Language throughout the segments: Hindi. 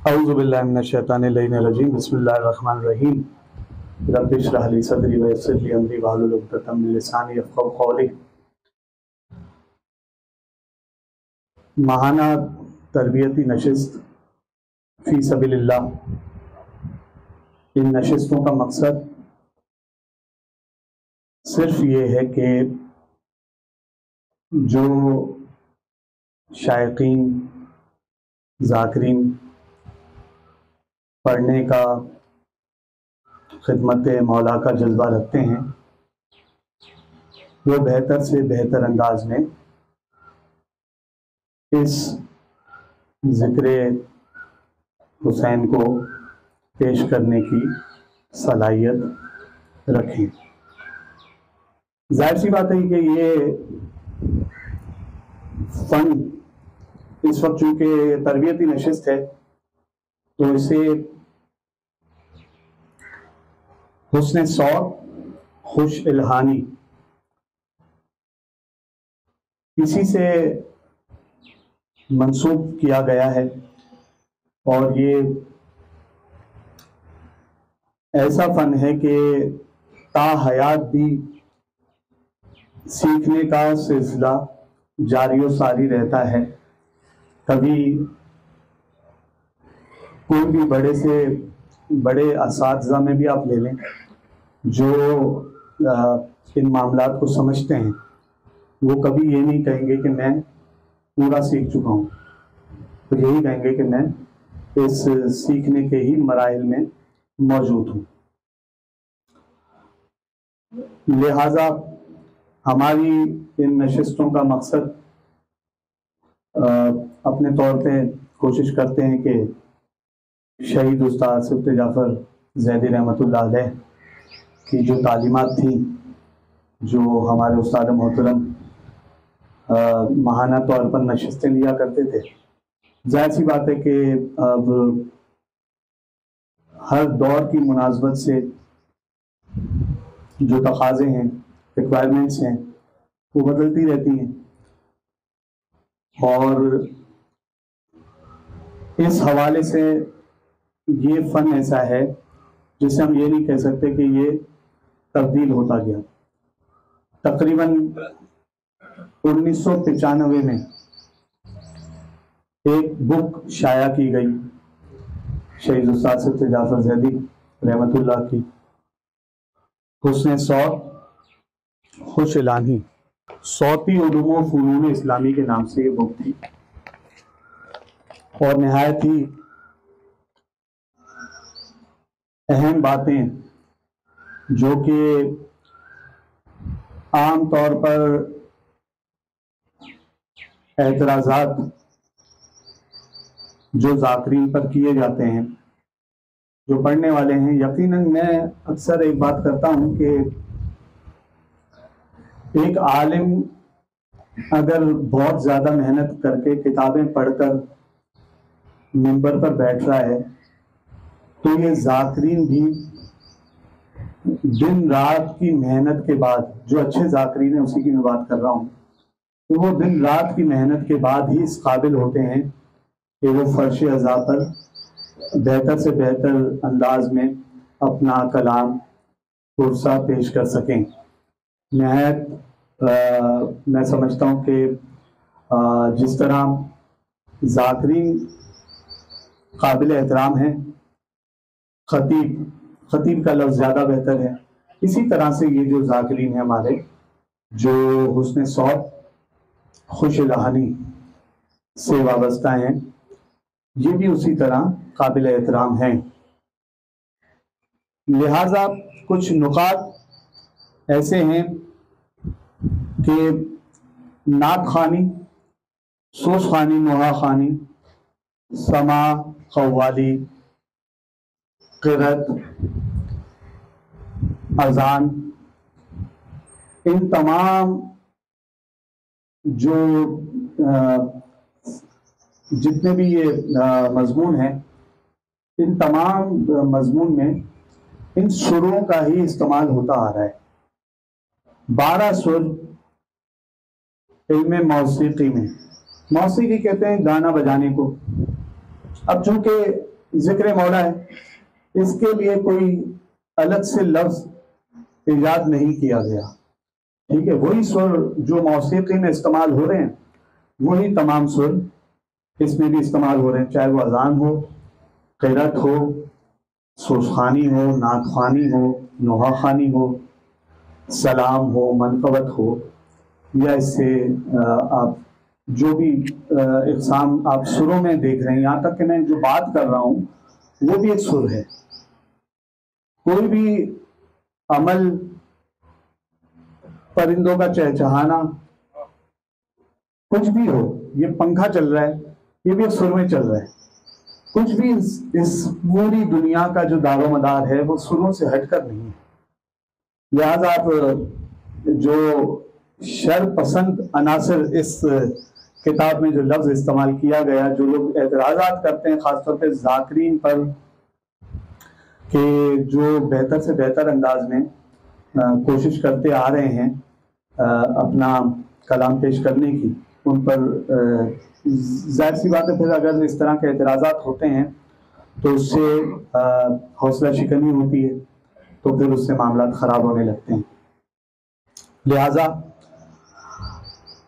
औज़ु बिल्लाहि मिनश शैतानिर रजीम बिस्मिल्लाहिर रहमानिर रहीम रब्बि इश्रह ली सदरी व यस्सिर ली अमरी वहलुल उक़दतम मिन लिसानी यफ़क़हू क़ौली। माहाना तरबियती नशिस्त फ़ी सबीलिल्लाह। इन नशिस्तों का मकसद सिर्फ ये है कि जो शायकीन ज़ाकिरीन पढ़ने का खिदमत मौला का जज्बा रखते हैं वो बेहतर से बेहतर अंदाज में इस ज़िक्र हुसैन को पेश करने की सलाहियत रखें। जाहिर सी बात है कि ये फ़न इस वक्त चूँकि तरबियती नशिस्त है तो इसे हुस्न सौत खुश इल्हानी इसी से मंसूब किया गया है और ये ऐसा फ़न है कि ता हयात भी सीखने का सिलसिला जारी व सारी रहता है। कभी कोई भी बड़े से बड़े असातिज़ा में भी आप ले लें जो इन मामलात को समझते हैं, वो कभी ये नहीं कहेंगे कि मैं पूरा सीख चुका हूँ, तो यही कहेंगे कि मैं इस सीखने के ही मराहिल में मौजूद हूँ। लिहाजा हमारी इन नशिस्तों का मकसद अपने तौर पे कोशिश करते हैं कि शहीद उस्ताद सिफ्त जाफ़र ज़ैदी रहमतुल्लाह अलैह की जो तालीमात थी, जो हमारे उस्ताद मोहतरम माहाना तौर पर नशिस्तें लिया करते थे, जाहिर सी बात है कि अब हर दौर की मुनासबत से जो तकाज़े हैं, रिक्वायरमेंट्स हैं, वो बदलती रहती हैं और इस हवाले से ये फ़न ऐसा है जिसे हम ये नहीं कह सकते कि ये तब्दील होता गया। तकरीबन 1995 में एक बुक शाया की गई शहीद उस्ताद सिफ्त जाफ़र ज़ैदी रहमतुल्लाह की, हुस्न सौत खुश इलाही सौती उलूम व फ़नून इस्लामी के नाम से ये बुक थी और निहायत ही अहम बातें जो कि आम तौर पर एतराज़ात जो ज़ाकिरीन पर किए जाते हैं, जो पढ़ने वाले हैं, यकीनन मैं अक्सर एक बात करता हूँ कि एक आलिम अगर बहुत ज़्यादा मेहनत करके किताबें पढ़कर मिंबर पर बैठ रहा है तो ये ज़ाकिरीन भी दिन रात की मेहनत के बाद, जो अच्छे ज़ाकिरीन हैं उसी की मैं बात कर रहा हूँ, तो वो दिन रात की मेहनत के बाद ही इस काबिल होते हैं कि वो फर्श अज़ा पर बेहतर से बेहतर अंदाज में अपना कलाम पुरसा पेश कर सकें। निहायत मैं समझता हूँ कि जिस तरह ज़ाकिरीन काबिल एहतराम है, खतीब का लफ्ज़ ज़्यादा बेहतर है, इसी तरह से ये जो ज़ाकिरीन है हमारे, जो हुस्न सौत खुश इलाही से वाबस्ता हैं, ये भी उसी तरह काबिल एहतराम हैं। लिहाजा कुछ नुकात ऐसे हैं कि नात खानी, सोच खानी, नुहा खानी, समा, क़व्वाली, क़िरअत, अज़ान, इन तमाम जो जितने भी ये मज़मून हैं, इन तमाम मज़मून में इन सुरों का ही इस्तेमाल होता आ रहा है। 12 सुर इल्म मौसीकी में, मौसीकी कहते हैं गाना बजाने को। अब चूंकि जिक्र मौला है, इसके लिए कोई अलग से लफ्ज इजाद नहीं किया गया, ठीक है। वही सुर जो मौसीकी में इस्तेमाल हो रहे हैं वही तमाम सुर इसमें भी इस्तेमाल हो रहे हैं, चाहे वो अजान हो, क़िरात हो, सुरखानी हो, नातखानी हो, नोहाखानी हो, सलाम हो, मनकबत हो, या इससे आप जो भी इक़साम आप सुरों में देख रहे हैं, यहाँ तक कि मैं जो बात कर रहा हूँ वो भी एक सुर है। कोई भी अमल, परिंदों का चहचहाना, कुछ भी हो, ये पंखा चल रहा है, ये भी एक सुर में चल रहा है। कुछ भी इस पूरी दुनिया का जो दारोमदार है वो सुरों से हटकर नहीं है। लिहाजा आप जो शर पसंद अनासर इस किताब में जो लफ्ज इस्तेमाल किया गया, जो लोग एतराज़ात करते हैं खासतौर पे ज़ाकिरीन पर कि जो बेहतर से बेहतर अंदाज में कोशिश करते आ रहे हैं अपना कलाम पेश करने की, उन पर जाहिर सी बात है फिर अगर इस तरह के एतराज़ात होते हैं तो उससे हौसला शिकनी होती है, तो फिर उससे मामला ख़राब होने लगते हैं। लिहाजा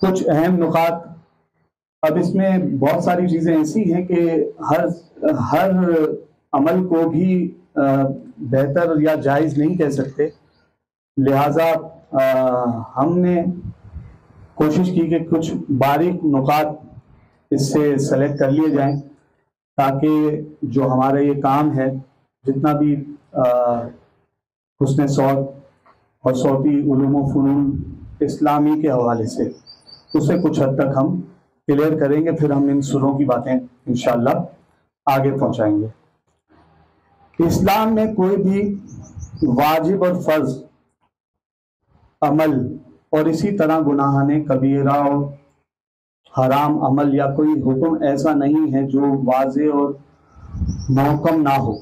कुछ अहम नुकात, अब इसमें बहुत सारी चीज़ें ऐसी हैं कि हर अमल को भी बेहतर या जायज़ नहीं कह सकते। लिहाजा हमने कोशिश की कि कुछ बारीक नुकात इससे सेलेक्ट कर लिए जाएं, ताकि जो हमारा ये काम है, जितना भी हुस्न सौत और सौती उलूम व फ़नून इस्लामी के हवाले से, उसे कुछ हद तक हम क्लियर करेंगे। फिर हम इन सुरों की बातें इंशाअल्लाह आगे पहुंचाएंगे। इस्लाम में कोई भी वाजिब और फर्ज अमल और इसी तरह गुनाहाने कबीरा और हराम अमल या कोई हुक्म ऐसा नहीं है जो वाज़े और महकम ना हो,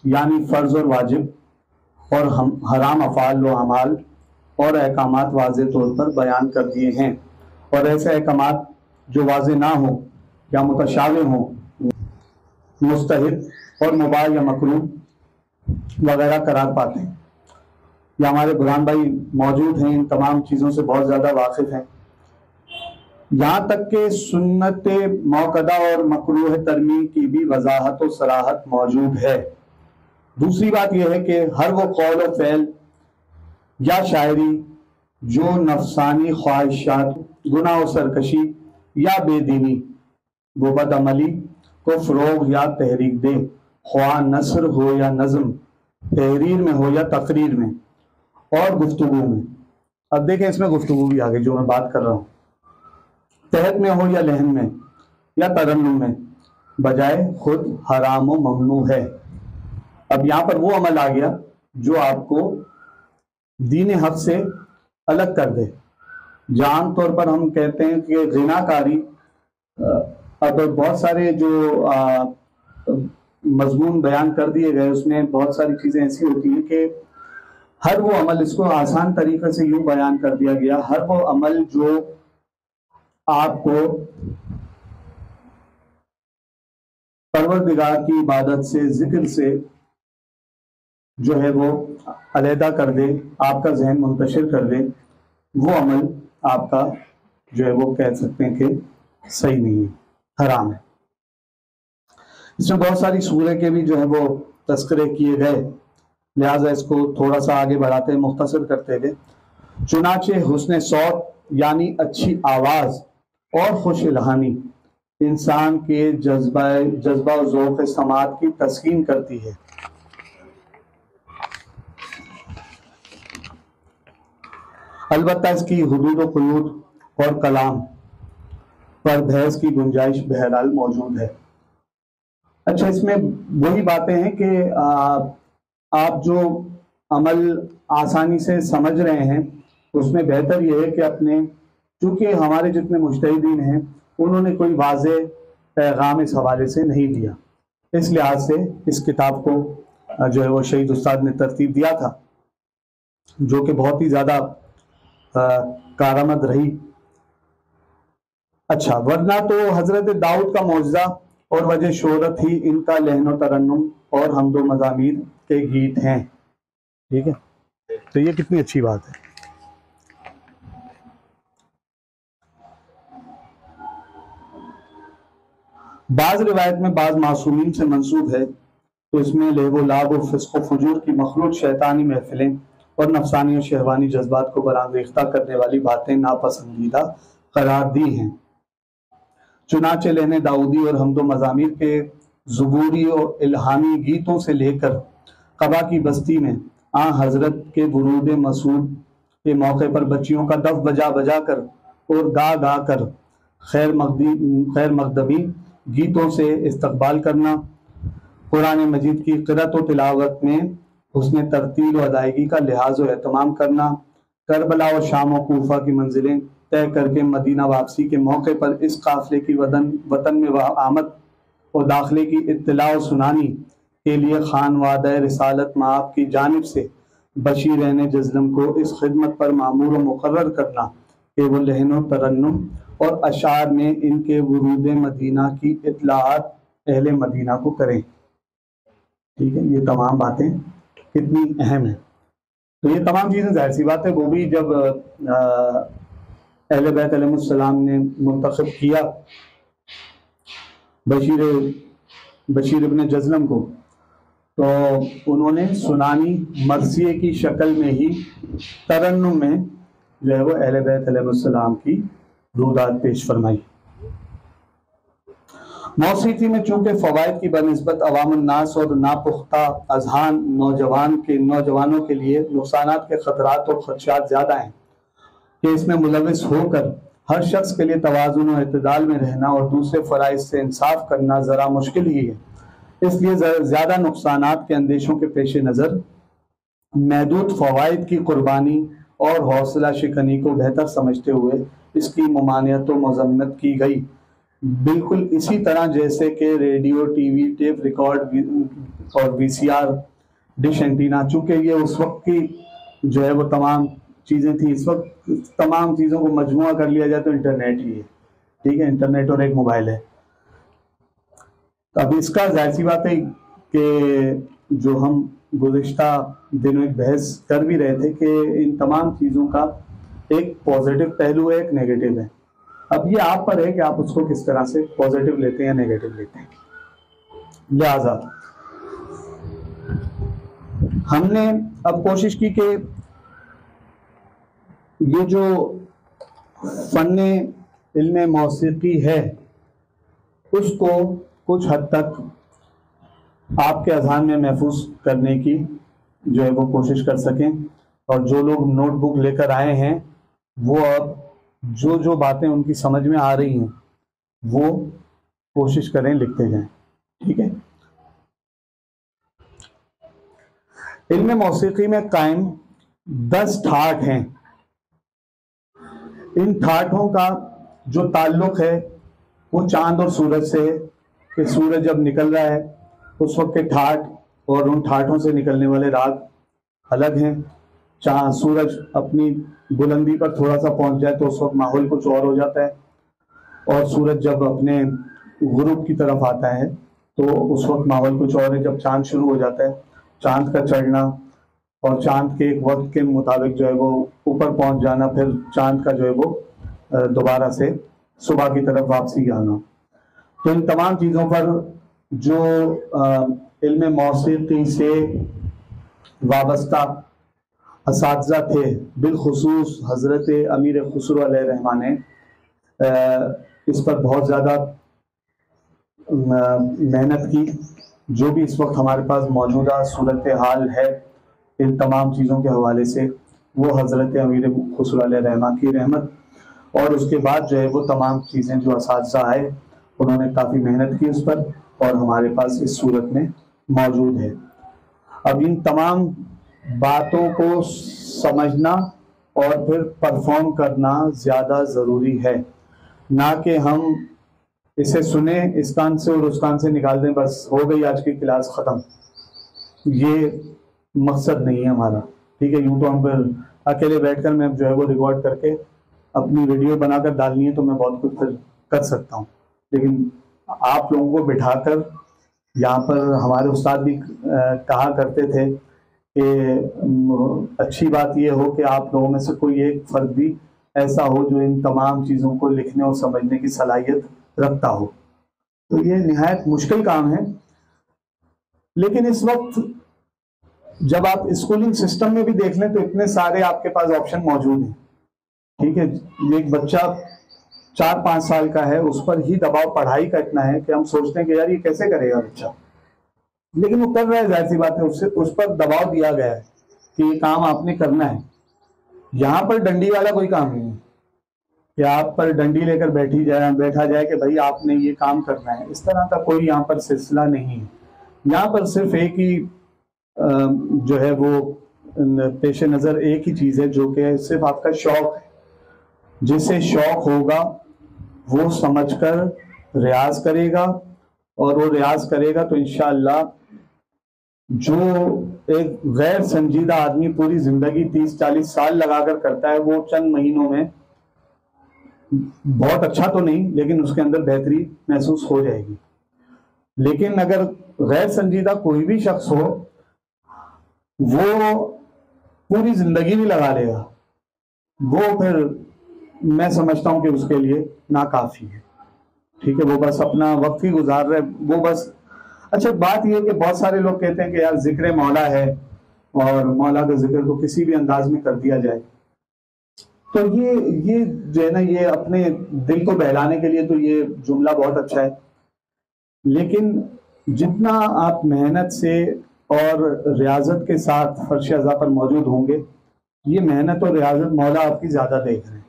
यानी फ़र्ज और वाजिब और हराम अफ़ाल व अमाल और अहकामात वाज़े तौर पर बयान कर दिए हैं, और ऐसे अहकामात जो वाज़े ना हो या मुतशाबिह हो, मुस्तहिब और मुबाह या मकरूह वगैरह करार पाते हैं। या हमारे बुरहान भाई मौजूद हैं, इन तमाम चीज़ों से बहुत ज़्यादा वाकिफ़ हैं। यहाँ तक कि सुन्नत मौक़दा और मकरूह तरमीम की भी वजाहत और सराहत मौजूद है। दूसरी बात यह है कि हर वो कौल और फ़ैल या शायरी जो नफसानी ख्वाहिशात, गुनाह और सरकशी या बेदीनी व बदअमली को फ़रोग़ या तहरीक दे, ख्वाह नस्र हो या नज़्म, तहरीर में हो या तकरीर में और गुफ्तगू में। अब देखें इसमें गुफ्तगू भी आगे जो मैं बात कर रहा हूँ, तहत में हो या लहन में या तरन्नुम में, बजाय खुद हराम व ममनू है। अब यहाँ पर वो अमल आ गया जो आपको दीन हक से अलग कर दे। जान तौर पर हम कहते हैं कि ज़िनाकारी, अब बहुत सारे जो मजमून बयान कर दिए गए उसमें बहुत सारी चीज़ें ऐसी होती हैं कि हर वो अमल, इसको आसान तरीके से यूं बयान कर दिया गया, हर वो अमल जो आपको परवरदिगार की इबादत से, जिक्र से जो है वो अलहदा कर दे, आपका जहन मुंतशिर कर दे, वो अमल आपका जो है वो कह सकते हैं कि सही नहीं है, हराम है। इसमें बहुत सारी सूरह के भी जो है वो तस्करे किए गए, लिहाजा इसको थोड़ा सा आगे बढ़ाते हैं, मुख्तसर करते हुए। चुनाचे हुस्न सौत यानी अच्छी आवाज़ और खुश इल्हानी इंसान के जज्बा और ज़ौक़ समात की तस्कीन करती है। अलबत्ता इसकी हुदूद व क़ुयूद और कलाम पर बहस की गुंजाइश बहरहाल मौजूद है। अच्छा, इसमें वही बातें हैं कि आप जो अमल आसानी से समझ रहे हैं उसमें बेहतर यह है कि अपने, चूँकि हमारे जितने मुज्तहिदीन हैं उन्होंने कोई वाज़े पैगाम इस हवाले से नहीं दिया, इस लिहाज से इस किताब को जो है वो शहीद उस्ताद ने तरतीब दिया था, जो कि बहुत ही ज़्यादा कारामद रही। अच्छा, वरना तो हज़रत दाऊद का मौजज़ा और वजह शोहरत ही इनका लहनो तरन्नुम और हमदो मज़ामीर के गीत हैं। ठीक है, तो ये कितनी अच्छी बात है। बाज रिवायत में बाज मासूमीन से मंसूब है, तो इसमें लेबो लाब और फिस्को फजूर की मखलूत शैतानी महफिलें और नफसानी और शहवानी जज्बात को बरांगेख्ता करने वाली बातें नापसंदीदा करार दी हैं। चुनाचे लेने दाऊदी और हमदो मज़ामीर के ज़ुबूरी और इल्हामी गीतों से लेकर कबा की बस्ती में हजरत के बुरूद मसूद के मौके पर बच्चियों का दफ बजा बजा कर और गा गा कर खैर मकदमी गीतों से इस्तकबाल करना, कुरान मजीद की क़िरात व तिलावत में हुस्न तरतील व अदायगी का लिहाज व एहतमाम करना, करबला और शाम व कूफा की मंजिलें तय करके मदीना वापसी के मौके पर इस काफिले की वतन में आमद और दाखिले की इत्तला और सुनानी के लिए खानवादा रिसालत माप की जानिब से बशीर जज़लम को इस खिदमत पर मामूर व मुकर्रर करना कि वो लहनो तरन्नुम और अशार में इनके वरूद मदीना की इत्लाआत अहले मदीना को करें। ठीक है, ये तमाम बातें कितनी अहम है। तो ये तमाम चीज़ें जाहिर सी बात है, वो भी जब अहले बैत अलैहिस्सलाम ने मुंतखब किया बशीर इब्न जज़लम को, तो उन्होंने सुनानी मरसिए की शक्ल में ही तरन्नुम में जो है वो अहले बैत अलैहिस्सलाम की रुदात पेश फरमाई। मौसीकी में चूंकि फ़वाइद की बनिस्बत अवामुन नास और नापुख्ता अज़हान नौजवानों के लिए नुकसानात के ख़तरात और ख़दशात ज़्यादा हैं कि इसमें मुलविस होकर हर शख्स के लिए तवाज़ुन और इत्तेदाल में रहना और दूसरे फ़राइज़ से इंसाफ करना ज़रा मुश्किल ही है। इसलिए ज़्यादा नुकसानात के अंदेशों के पेश नज़र महदूद फ़वाइद की कुर्बानी और हौसला शिकनी को बेहतर समझते हुए इसकी ममानियत व मज़म्मत की गई, बिल्कुल इसी तरह जैसे कि रेडियो, टीवी, टेप रिकॉर्ड और वीसीआर, डिश एंटीना, चूँकि ये उस वक्त की जो है वो तमाम चीज़ें थी। इस वक्त तमाम चीज़ों को मजमुआ कर लिया जाए तो इंटरनेट ही है। ठीक है, इंटरनेट और एक मोबाइल है। तो अब इसका जाहिर सी बात है कि जो हम गुज़िश्ता दिनों एक बहस कर भी रहे थे कि इन तमाम चीज़ों का एक पॉजिटिव पहलू है, एक नेगेटिव है। अब ये आप पर है कि आप उसको किस तरह से पॉजिटिव लेते हैं या नेगेटिव लेते हैं। लिहाजा हमने अब कोशिश की कि ये जो फ़न्ने इल्मे मौसीकी है उसको कुछ हद तक आपके अज़हान में महफूज करने की जो है वो कोशिश कर सकें, और जो लोग नोटबुक लेकर आए हैं वो अब जो जो बातें उनकी समझ में आ रही हैं वो कोशिश करें लिखते जाएं। ठीक है, इल्मे मौसीकी में कायम 10 ठाठ हैं। इन ठाठों का जो ताल्लुक है वो चांद और सूरज से है कि सूरज जब निकल रहा है उस वक्त के ठाठ और उन ठाठों से निकलने वाले राग अलग हैं। चांद सूरज अपनी बुलंदी पर थोड़ा सा पहुंच जाए तो उस वक्त माहौल कुछ और हो जाता है, और सूरज जब अपने गुरूब की तरफ आता है तो उस वक्त माहौल कुछ और है। जब चांद शुरू हो जाता है, चांद का चढ़ना और चांद के एक वक्त के मुताबिक जो है वो ऊपर पहुंच जाना, फिर चांद का जो है वो दोबारा से सुबह की तरफ वापसी आना। तो इन तमाम चीज़ों पर जो इल्म मौसीकी से वाबस्ता असातिज़ा थे, बिलखुसूस हज़रत अमीर खुसरो अलैहिर्रहमान ने इस पर बहुत ज़्यादा मेहनत की। जो भी इस वक्त हमारे पास मौजूदा सूरत हाल है इन तमाम चीज़ों के हवाले से, वो हज़रत अमीर खुसरो अलैहिर्रहमान की रहमत, और उसके बाद जो है वो तमाम चीज़ें जो असातिज़ा आए उन्होंने काफ़ी मेहनत की उस पर, और हमारे पास इस सूरत में मौजूद है। अब इन तमाम बातों को समझना और फिर परफॉर्म करना ज़्यादा ज़रूरी है, ना कि हम इसे सुने इस कान से और उस कान से निकाल दें, बस हो गई आज की क्लास ख़त्म। ये मकसद नहीं है हमारा। ठीक है, यूँ तो हम फिर अकेले बैठकर मैं जो है वो रिकॉर्ड करके अपनी वीडियो बनाकर डालनी है तो मैं बहुत कुछ फिर कर सकता हूँ, लेकिन आप लोगों को बिठाकर, यहाँ पर हमारे उस्ताद भी कहा करते थे कि अच्छी बात ये हो कि आप लोगों में से कोई एक फर्द भी ऐसा हो जो इन तमाम चीज़ों को लिखने और समझने की सलाहियत रखता हो। तो ये निहायत मुश्किल काम है, लेकिन इस वक्त जब आप स्कूलिंग सिस्टम में भी देख लें तो इतने सारे आपके पास ऑप्शन मौजूद हैं। ठीक है, एक बच्चा 4-5 साल का है, उस पर ही दबाव पढ़ाई का इतना है कि हम सोचते हैं कि यार ये कैसे करेगा बच्चा, लेकिन वो कर रहा है, जाहिर सी बात है, उससे उस पर दबाव दिया गया है कि ये काम आपने करना है। यहाँ पर डंडी वाला कोई काम नहीं है कि आप पर डंडी लेकर बैठा जाए कि भाई आपने ये काम करना है, इस तरह का कोई यहाँ पर सिलसिला नहीं है। यहाँ पर सिर्फ एक ही जो है वो पेश नज़र एक ही चीज़ है, जो कि सिर्फ आपका शौक है। जिसे शौक होगा वो समझकर रियाज करेगा, और वो रियाज करेगा तो इंशाअल्लाह जो एक गैर संजीदा आदमी पूरी जिंदगी 30-40 साल लगाकर करता है, वो चंद महीनों में बहुत अच्छा तो नहीं लेकिन उसके अंदर बेहतरी महसूस हो जाएगी। लेकिन अगर गैर संजीदा कोई भी शख्स हो, वो पूरी जिंदगी भी लगा लेगा, वो फिर मैं समझता हूं कि उसके लिए नाकाफी है। ठीक है, वो बस अपना वक्त ही गुजार रहे, वो बस। अच्छा, बात यह है कि बहुत सारे लोग कहते हैं कि यार जिक्र मौला है और मौला का जिक्र को किसी भी अंदाज में कर दिया जाए, तो ये जो है ना, ये अपने दिल को बहलाने के लिए तो ये जुमला बहुत अच्छा है, लेकिन जितना आप मेहनत से और रियाजत के साथ फर्श अज़ा पर मौजूद होंगे, ये मेहनत और रियाजत मौला आपकी ज्यादा देख रहे हैं।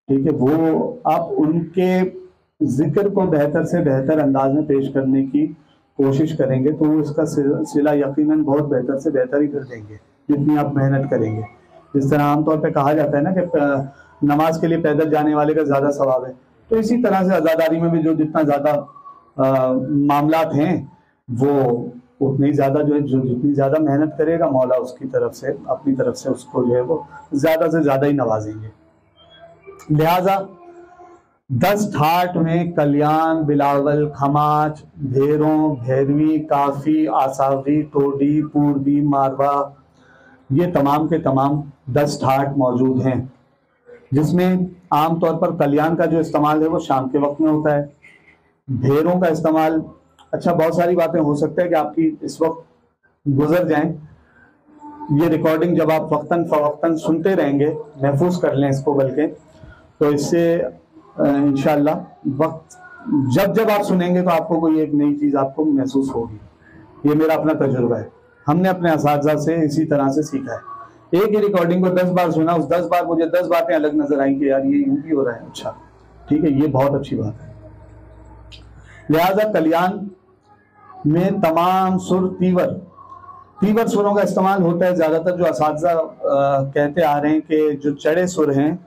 ठीक है, वो आप उनके जिक्र को बेहतर से बेहतर अंदाज में पेश करने की कोशिश करेंगे तो वो इसका सिला यकीनन बहुत बेहतर से बेहतर ही कर देंगे जितनी आप मेहनत करेंगे। जिस तरह आमतौर पे कहा जाता है ना कि नमाज के लिए पैदल जाने वाले का ज्यादा सवाब है, तो इसी तरह से अज़ादारी में भी जो जितना ज्यादा मामलात हैं, वो उतनी ज्यादा जो है, जो जितनी ज्यादा मेहनत करेगा मौला उसकी तरफ से, अपनी तरफ से उसको जो है वो ज्यादा से ज्यादा ही नवाजेंगे। लिहाजा 10 ठाट में कल्याण, बिलावल, खमाच, भेरों, भैरवी, काफी, आसावी, टोडी, पूर्वी, मारवा, ये तमाम के तमाम 10 ठाट मौजूद हैं, जिसमें आमतौर पर कल्याण का जो इस्तेमाल है वो शाम के वक्त में होता है। भेरों का इस्तेमाल, अच्छा बहुत सारी बातें हो सकता है कि आपकी इस वक्त गुजर जाएं, ये रिकॉर्डिंग जब आप वक्तन फवक्तन सुनते रहेंगे, महफूज कर लें इसको, बल्कि तो इससे इंशाअल्लाह वक्त जब आप सुनेंगे तो आपको कोई एक नई चीज आपको महसूस होगी। ये मेरा अपना तजुर्बा है, हमने अपने असातिज़ा से इसी तरह से सीखा है। एक ही रिकॉर्डिंग को 10 बार सुना, उस 10 बार मुझे 10 बातें अलग नजर आई कि यार ये यूं भी हो रहा है, अच्छा ठीक है, ये बहुत अच्छी बात है। लिहाजा कल्याण में तमाम सुर तीवर सुरों का इस्तेमाल होता है। ज्यादातर जो असातिज़ा कहते आ रहे हैं कि जो चढ़े सुर हैं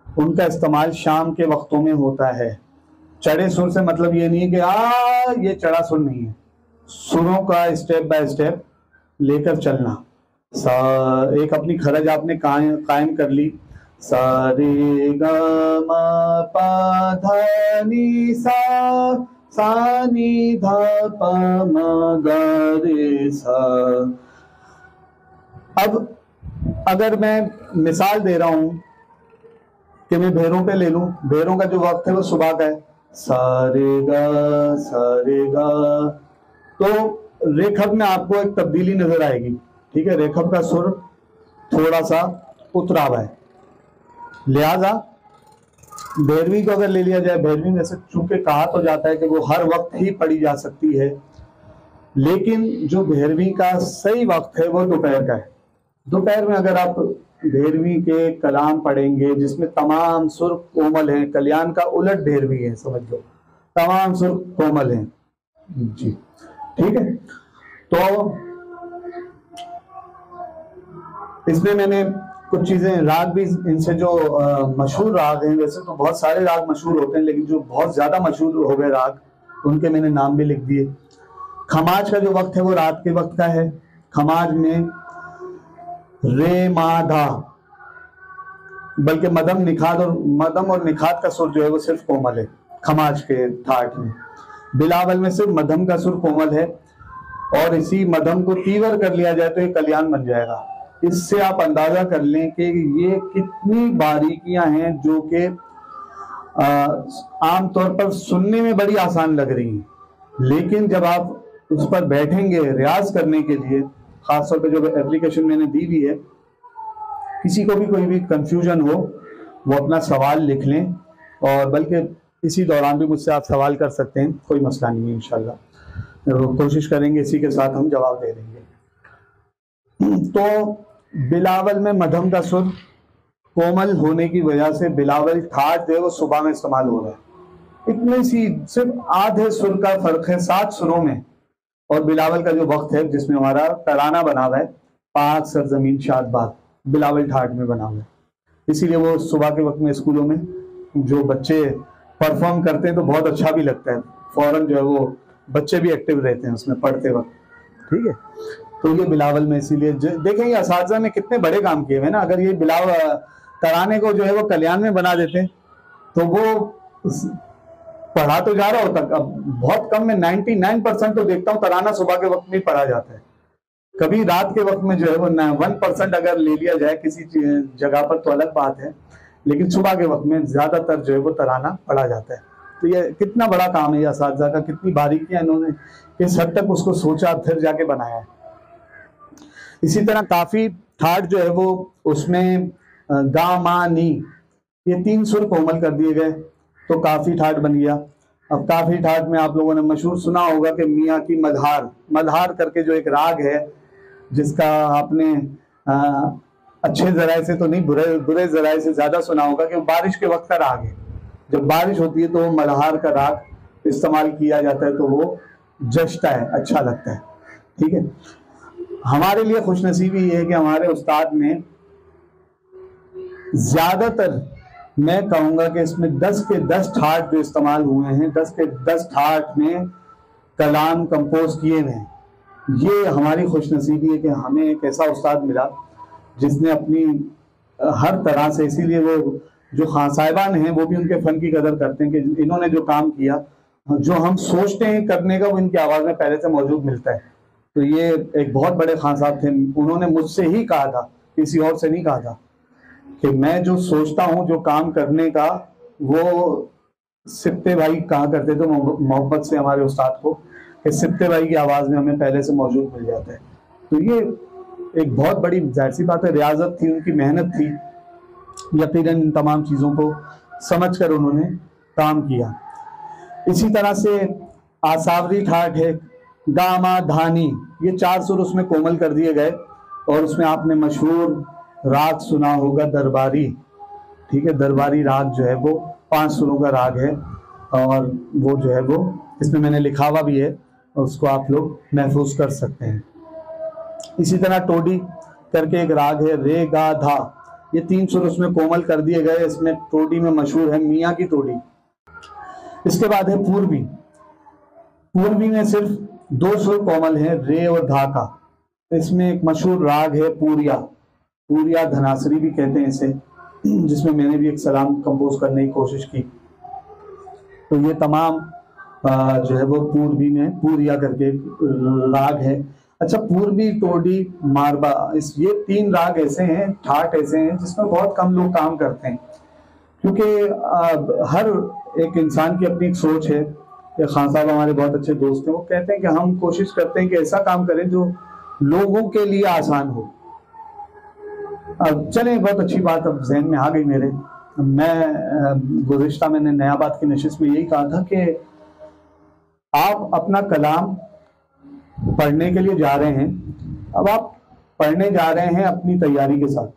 उनका इस्तेमाल शाम के वक्तों में होता है। चढ़े सुर से मतलब ये नहीं है कि ये चढ़ा सुर नहीं है, सुरों का स्टेप बाय स्टेप लेकर चलना। एक अपनी खरज आपने कायम कर ली, सा रे ग म प ध नि सा नि ध प म ग रे सा। अब अगर मैं मिसाल दे रहा हूं कि मैं भेरों पे ले लूं, भेरों का जो वक्त है वो सुबह का है, सारेगा, तो रेखब में आपको एक तब्दीली नजर आएगी। ठीक है, रेखब का सुर थोड़ा सा उतरा हुआ है। लिहाजा भैरवी को अगर ले लिया जाए, भैरवी में से चूंकि कहा तो जाता है कि वो हर वक्त ही पढ़ी जा सकती है, लेकिन जो भैरवी का सही वक्त है वो दोपहर का है। दोपहर में अगर आप भैरवी के कलाम पढ़ेंगे जिसमें तमाम सुर कोमल हैं, कल्याण का उलट भैरवी है, समझ लो तमाम सुर कोमल हैं जी। ठीक है, तो इसमें मैंने कुछ चीजें, राग भी इनसे जो मशहूर राग हैं, वैसे तो बहुत सारे राग मशहूर होते हैं, लेकिन जो बहुत ज्यादा मशहूर हो गए राग उनके मैंने नाम भी लिख दिए। खमाज का जो वक्त है वो रात के वक्त का है। खमाज में रे मा धा, बल्कि मदम और निखात का सुर जो है वो सिर्फ कोमल है खमाज के ठाट में। बिलावल में सिर्फ मध्यम का सुर कोमल है, और इसी मध्यम को तीव्र कर लिया जाए तो ये कल्याण बन जाएगा। इससे आप अंदाजा कर लें कि ये कितनी बारीकियां हैं जो कि आमतौर पर सुनने में बड़ी आसान लग रही हैं, लेकिन जब आप उस पर बैठेंगे रियाज करने के लिए, खासतौर पे जो एप्लीकेशन मैंने दी हुई है, किसी को भी कोई भी कंफ्यूजन हो वो अपना सवाल लिख लें, और बल्कि इसी दौरान भी मुझसे आप सवाल कर सकते हैं, कोई मसला नहीं है। इंशाल्लाह कोशिश करेंगे इसी के साथ हम जवाब दे देंगे। तो बिलावल में मध्यम का सुर कोमल होने की वजह से बिलावल ठाट जो है वो सुबह में इस्तेमाल हो रहा है। इतनी सी सिर्फ आधे सुर का फर्क है 7 सुरों में, और बिलावल का जो वक्त है जिसमें हमारा तराना बना हुआ है, पाक सरजमीन शाद बात, बिलावल ठाट में बना हुआ है। इसीलिए वो सुबह के वक्त में स्कूलों में जो बच्चे परफॉर्म करते हैं तो बहुत अच्छा भी लगता है, फौरन जो है वो बच्चे भी एक्टिव रहते हैं उसमें पढ़ते वक्त। ठीक है, तो ये बिलावल में इसीलिए देखेंगे असातिज़ा ने कितने बड़े काम किए हुए ना। अगर ये बिलावल तराने को जो है वो कल्याण में बना देते तो वो पढ़ा तो जा रहा होता, अब बहुत कम में 99% तो देखता हूँ तराना सुबह के वक्त में पढ़ा जाता है। कभी रात के वक्त में जो है वो 1% अगर ले लिया जाए किसी जगह पर तो अलग बात है, लेकिन सुबह के वक्त में ज्यादातर जो है वो तराना पढ़ा जाता है। तो ये कितना बड़ा काम है ये असातिज़ा का, कितनी बारीकियां इन्होंने इस हद तक उसको सोचा फिर जाके बनाया है। इसी तरह काफी ठाट जो है वो उसमें गा मा नी ये 3 सुर कोमल कर दिए गए तो काफी ठाट बन गया। अब काफी ठाट में आप लोगों ने मशहूर सुना होगा कि मियाँ की मल्हार, मल्हार करके जो एक राग है जिसका आपने अच्छे जराये से तो नहीं बुरे जराये से ज्यादा सुना होगा कि बारिश के वक्त का राग है। जब बारिश होती है तो मल्हार का राग इस्तेमाल किया जाता है तो वो जचता है, अच्छा लगता है। ठीक है, हमारे लिए खुशनसीबी ये है कि हमारे उस्ताद ने ज्यादातर, मैं कहूंगा कि इसमें 10 के 10 ठाट जो इस्तेमाल हुए हैं, 10 के 10 ठाट में कलाम कंपोज किए हुए हैं। ये हमारी खुशनसीबी है कि हमें एक ऐसा उस्ताद मिला जिसने अपनी हर तरह से, इसीलिए वो जो खान साहिबान हैं वो भी उनके फन की कदर करते हैं कि इन्होंने जो काम किया, जो हम सोचते हैं करने का, वो इनकी आवाज में पहले से मौजूद मिलता है। तो ये एक बहुत बड़े खान साहब थे, उन्होंने मुझसे ही कहा था, किसी और से नहीं कहा था, कि मैं जो सोचता हूँ जो काम करने का, वो सिप्ते भाई कहा करते थे मोहब्बत से हमारे उस्ताद को, कि सिप्ते भाई की आवाज में हमें पहले से मौजूद मिल जाता है। तो ये एक बहुत बड़ी जाहिर सी बात है, रियाजत थी, उनकी मेहनत थी, यकीनन इन तमाम चीजों को समझकर उन्होंने काम किया। इसी तरह से आसावरी ठाट है, गामा धानी, ये 4 सुर उसमें कोमल कर दिए गए, और उसमें आपने मशहूर राग सुना होगा दरबारी। ठीक है, दरबारी राग जो है वो 5 सुरों का राग है, और वो जो है वो इसमें मैंने लिखा हुआ भी है, उसको आप लोग महफूज कर सकते हैं। इसी तरह टोडी करके एक राग है, रे गा धा, ये 3 सुर उसमें कोमल कर दिए गए। इसमें टोडी में मशहूर है मियाँ की टोडी। इसके बाद है पूर्वी। पूर्वी में सिर्फ 2 सुर कोमल है, रे और धा का। इसमें एक मशहूर राग है पूरिया, पूरिया धनासरी भी कहते हैं इसे, जिसमें मैंने भी एक सलाम कंपोज करने की कोशिश की। तो ये तमाम जो है वो पूर्वी में पूरिया करके राग है। अच्छा, पूर्वी, टोडी, मारबा, ये 3 राग ऐसे हैं, ठाट ऐसे हैं जिसमें बहुत कम लोग काम करते हैं, क्योंकि हर एक इंसान की अपनी एक सोच है। खान साहब हमारे बहुत अच्छे दोस्त हैं, वो कहते हैं कि हम कोशिश करते हैं कि ऐसा काम करें जो लोगों के लिए आसान हो। अब चले, बहुत अच्छी बात अब जहन में आ गई मेरे। मैं गुज़िश्ता मैंने नयाबाद की नशिस्त में यही कहा था कि आप अपना कलाम पढ़ने के लिए जा रहे हैं, अब आप पढ़ने जा रहे हैं अपनी तैयारी के साथ,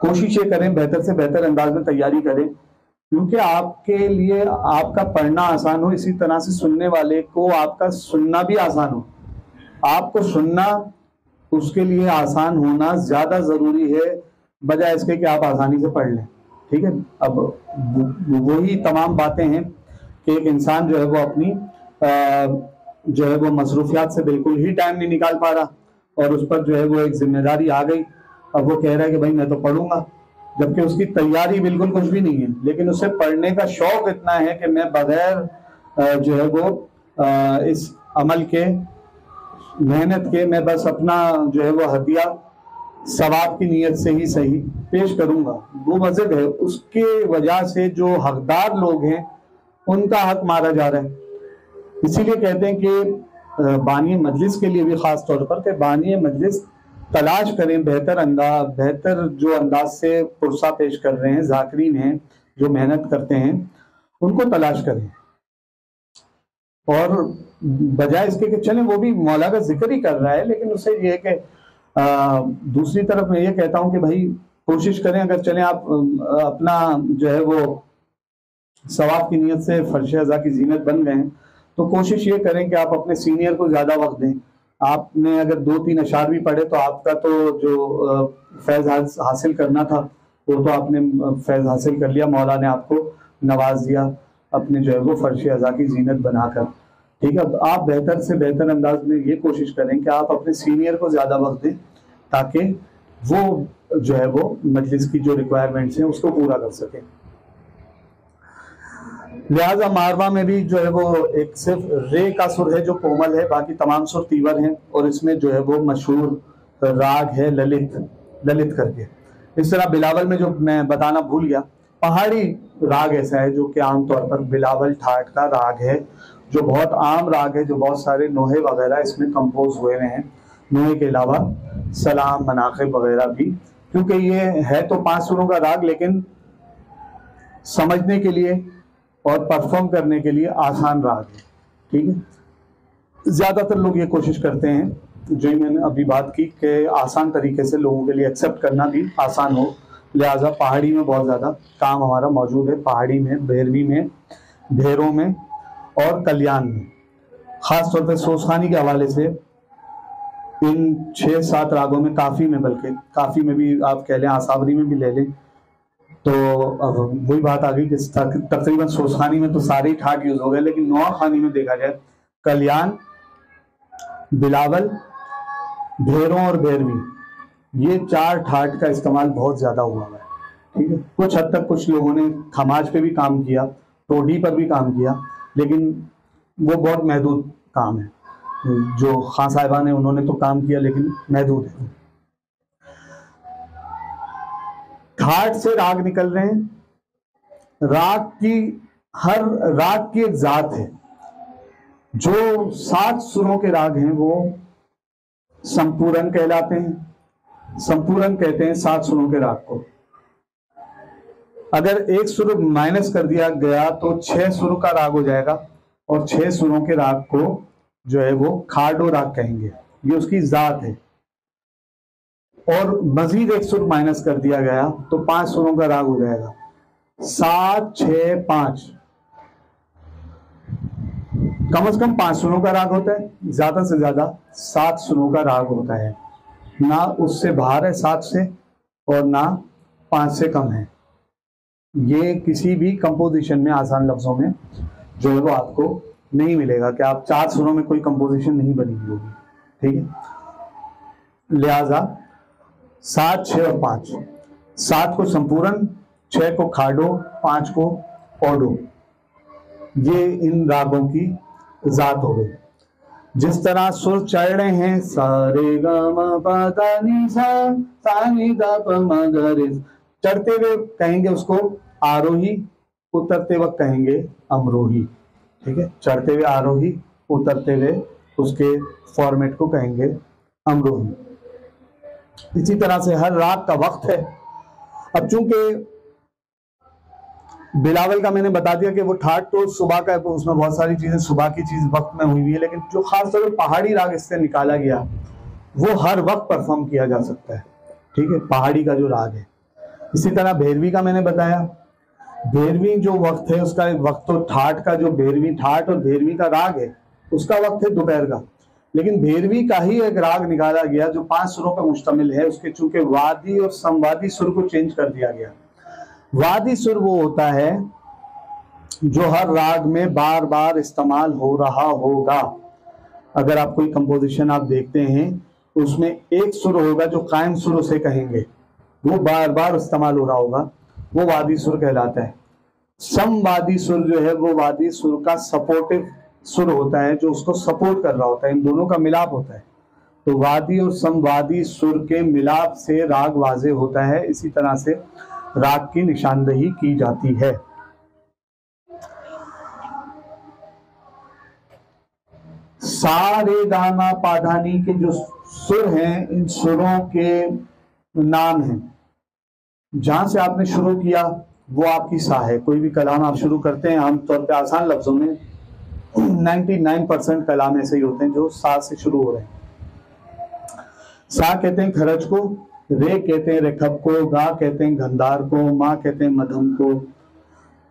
कोशिश ये करें बेहतर से बेहतर अंदाज में तैयारी करें, क्योंकि आपके लिए आपका पढ़ना आसान हो, इसी तरह से सुनने वाले को आपका सुनना भी आसान हो। आपको सुनना, उसके लिए आसान होना ज्यादा जरूरी है बजाय इसके कि आप आसानी से पढ़ लें। ठीक है, अब वही तमाम बातें हैं कि एक इंसान जो है वो अपनी जो है वो मसरूफियात से बिल्कुल ही टाइम नहीं निकाल पा रहा, और उस पर जो है वो एक जिम्मेदारी आ गई। अब वो कह रहा है कि भाई मैं तो पढ़ूंगा, जबकि उसकी तैयारी बिल्कुल कुछ भी नहीं है, लेकिन उसे पढ़ने का शौक इतना है कि मैं बगैर जो है वो इस अमल के, मेहनत के, मैं बस अपना जो है वो हदिया सवाब की नीयत से ही सही पेश करूंगा। वो मस्जिद है, उसके वजह से जो हकदार लोग हैं उनका हक मारा जा रहा है। इसीलिए कहते हैं कि बानी मजलिस के लिए भी खास तौर पर कि बानी मजलिस तलाश करें बेहतर जो अंदाज से पुरसा पेश कर रहे हैं, जाकिरीन हैं जो मेहनत करते हैं, उनको तलाश करें। और बजाय इसके कि चलें वो भी मौला का जिक्र ही कर रहा है, लेकिन उससे ये है कि दूसरी तरफ मैं ये कहता हूं कि भाई कोशिश करें, अगर चलें आप अपना जो है वो सवाब की नीयत से फर्श अज़ा की जीनत बन गए हैं, तो कोशिश ये करें कि आप अपने सीनियर को ज्यादा वक्त दें। आपने अगर 2-3 अशार भी पढ़े तो आपका तो जो फैज हासिल करना था वो तो आपने फैज हासिल कर लिया, मौला ने आपको नवाज दिया अपने जो है वो फर्श अज़ा की जीनत बनाकर। ठीक है, आप बेहतर से बेहतर अंदाज में ये कोशिश करें कि आप अपने सीनियर को ज्यादा वक्त दें ताकि वो जो है वो मजलिस की जो रिक्वायरमेंट्स हैं उसको पूरा कर सकें। लिहाजा मारवा में भी जो है वो एक सिर्फ रे का सुर है जो कोमल है, बाकी तमाम सुर तीवर हैं, और इसमें जो है वो मशहूर राग है ललित करके। इस तरह बिलावल में जो मैं बताना भूल गया, पहाड़ी राग ऐसा है जो कि आमतौर पर बिलावल ठाट का राग है, जो बहुत आम राग है, जो बहुत सारे नोहे वगैरह इसमें कंपोज हुए हैं। नोहे के अलावा सलाम, मनाक़िब वगैरह भी, क्योंकि ये है तो 5 सुरों का राग, लेकिन समझने के लिए और परफॉर्म करने के लिए आसान राग है। ठीक है, ज्यादातर लोग ये कोशिश करते हैं, जो मैंने अभी बात की, कि आसान तरीके से लोगों के लिए एक्सेप्ट करना भी आसान हो। लिहाजा पहाड़ी में बहुत ज़्यादा काम हमारा मौजूद है, पहाड़ी में, भैरवी में, ढेरों में और कल्याण में। ख़ास तौर पर सोसखानी के हवाले से इन 6-7 रागों में, काफ़ी में, बल्कि काफ़ी में भी आप कह लें, आसावरी में भी ले लें, तो अब वही बात आ गई कि तकरीबन सोसखानी में तो सारे ही ठाट यूज हो गए, लेकिन नौखानी में देखा जाए कल्याण, बिलावल, ढेरों और भैरवी, ये 4 ठाट का इस्तेमाल बहुत ज्यादा हुआ है। ठीक है, कुछ हद तक कुछ लोगों ने खमाज पे भी काम किया, टोडी पर भी काम किया, लेकिन वो बहुत महदूद काम है। जो खान साहिबा ने, उन्होंने तो काम किया, लेकिन महदूद है। ठाट से राग निकल रहे हैं, हर राग की एक जात है। जो 7 सुरों के राग हैं वो संपूरन कहलाते हैं। संपूरन कहते हैं 7 सुरों के राग को। अगर एक सुर माइनस कर दिया गया तो 6 सुरों का राग हो जाएगा, और 6 सुरों के राग को जो है वो खाडो राग कहेंगे, ये उसकी जात है। और मजीद एक सुर माइनस कर दिया गया तो 5 सुरों का राग हो जाएगा। 7, 6, 5, कम से कम 5 सुरों का राग होता है, ज्यादा से ज्यादा 7 सुरों का राग होता है। ना उससे बाहर है 7 से, और ना 5 से कम है। ये किसी भी कंपोजिशन में, आसान लफ्जों में जो है वो आपको नहीं मिलेगा कि आप 4 सुरों में कोई कंपोजिशन नहीं बनी हुई होगी। ठीक है, लिहाजा 7, 6 और 5, 7 को संपूरन, 6 को खाडो, 5 को ओडो, ये इन रागों की जात हो गई। जिस तरह सुर चढ़ रहे हैं, सारे गा मा पा धा नी सा, सा नी धा प म ग रे, चढ़ते हुए कहेंगे उसको आरोही, उतरते वक्त कहेंगे अमरोही। ठीक है, चढ़ते हुए आरोही, उतरते हुए उसके फॉर्मेट को कहेंगे अमरोही। इसी तरह से हर राग का वक्त है। अब चूंकि बिलावल का मैंने बता दिया कि वो ठाट तो सुबह का है, तो उसमें बहुत सारी चीजें सुबह की चीज वक्त में हुई हुई है, लेकिन जो खासतौर पर पहाड़ी राग इससे निकाला गया वो हर वक्त परफॉर्म किया जा सकता है। ठीक है, पहाड़ी का जो राग है। इसी तरह भैरवी का मैंने बताया, भैरवी जो वक्त है उसका वक्त तो ठाट का, जो भैरवी ठाट और भैरवी का राग है उसका वक्त है दोपहर का, लेकिन भैरवी का ही एक राग निकाला गया जो 5 सुरों पर मुश्तमिल है। उसके चूंकि वादी और संवादी सुर को चेंज कर दिया गया। वादी सुर वो होता है जो हर राग में बार बार इस्तेमाल हो रहा होगा। अगर आप कोई कंपोजिशन आप देखते हैं उसमें एक सुर होगा जो कायम सुरों से कहेंगे, वो बार बार इस्तेमाल हो रहा होगा, वो वादी सुर कहलाता है। समवादी सुर जो है वो वादी सुर का सपोर्टिव सुर होता है, जो उसको सपोर्ट कर रहा होता है, इन दोनों का मिलाप होता है। तो वादी और समवादी सुर के मिलाप से राग वाजे होता है। इसी तरह से राग की निशानदेही की जाती है। सा रे गा मा पा धा नी के जो सुर हैं, इन सुरों के नाम हैं। जहां से आपने शुरू किया वो आपकी सा है। कोई भी कलाम आप शुरू करते हैं, आमतौर पे आसान लफ्जों में 99% कलाम ऐसे ही होते हैं जो सा से शुरू हो रहे हैं। सा कहते हैं खरज को, रे कहते हैं रेखब को, गा कहते हैं गंधार को, मा कहते हैं मध्यम को,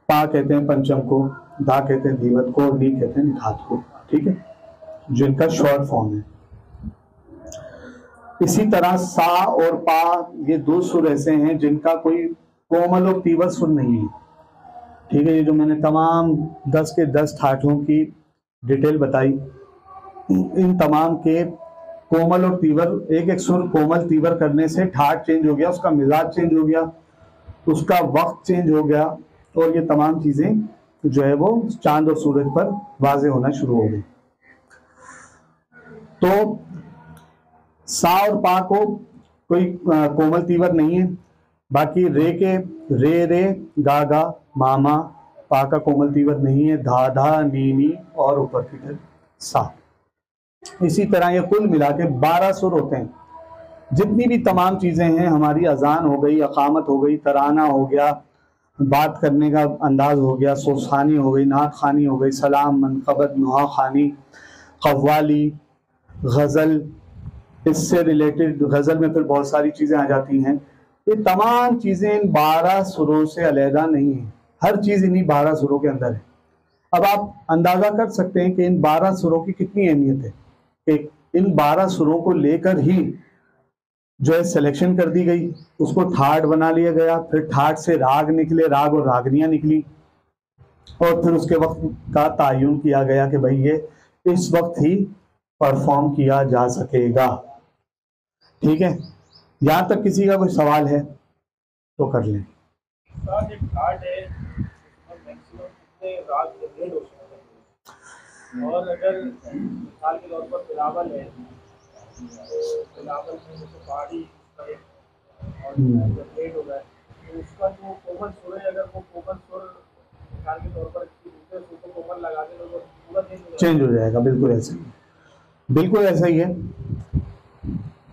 पा कहते हैं पंचम को, धा कहते हैं धीवत को, नी कहते हैं निखात को। ठीक है, जिनका शॉर्ट फॉर्म है। इसी तरह सा और पा, ये दो सुर ऐसे हैं जिनका कोई कोमल और तीव्र सुर नहीं है। ठीक है, ये जो मैंने तमाम 10 के 10 ठाठों की डिटेल बताई, इन तमाम के कोमल और तीव्र, एक एक सुर कोमल तीव्र करने से ठाठ चेंज हो गया, उसका मिजाज चेंज हो गया, उसका वक्त चेंज हो गया, और ये तमाम चीजें जो है वो चांद और सूरज पर वाजे होना शुरू हो गई। तो सा और पा को कोई कोमल तीव्र नहीं है। बाकी रे के रे रे गा गा मा मा, पा का कोमल तीव्र नहीं है, धा धा नी नी और ऊपर की तरफ सा। इसी तरह ये कुल मिला के 12 सुर होते हैं। जितनी भी तमाम चीजें हैं, हमारी अजान हो गई, अकामत हो गई, तराना हो गया, बात करने का अंदाज हो गया, सोसानी हो गई, नात खानी हो गई, सलाम, मनकबत, नुहा खानी, कव्वाली, गजल, इससे रिलेटेड गजल में फिर बहुत सारी चीजें आ जाती हैं। ये तमाम चीजें इन 12 सुरों से अलहदा नहीं है, हर चीज इन्हीं 12 सुरों के अंदर है। अब आप अंदाजा कर सकते हैं कि इन 12 सुरों की कितनी अहमियत है। कि इन 12 सुरों को लेकर ही जो है सिलेक्शन कर दी गई, उसको ठाट बना लिया गया, फिर ठाट से राग निकले, राग और रागनियां निकली, और फिर उसके वक्त का तायुन किया गया कि भाई ये इस वक्त ही परफॉर्म किया जा सकेगा। ठीक है, यहां तक किसी का कोई सवाल है तो कर लें। और अगर मिसाल के तौर पर बिलावल है, बिलावल में जैसे पहाड़ी और लेट हो गए, तो उसका जो कोमल सुर है, अगर वो कोमल सुर मिसाल के तौर पर दूसरे सुर को कोमल लगा दे तो वो पूरा चेंज हो जाएगा। बिल्कुल ऐसा ही, बिल्कुल ऐसा ही है।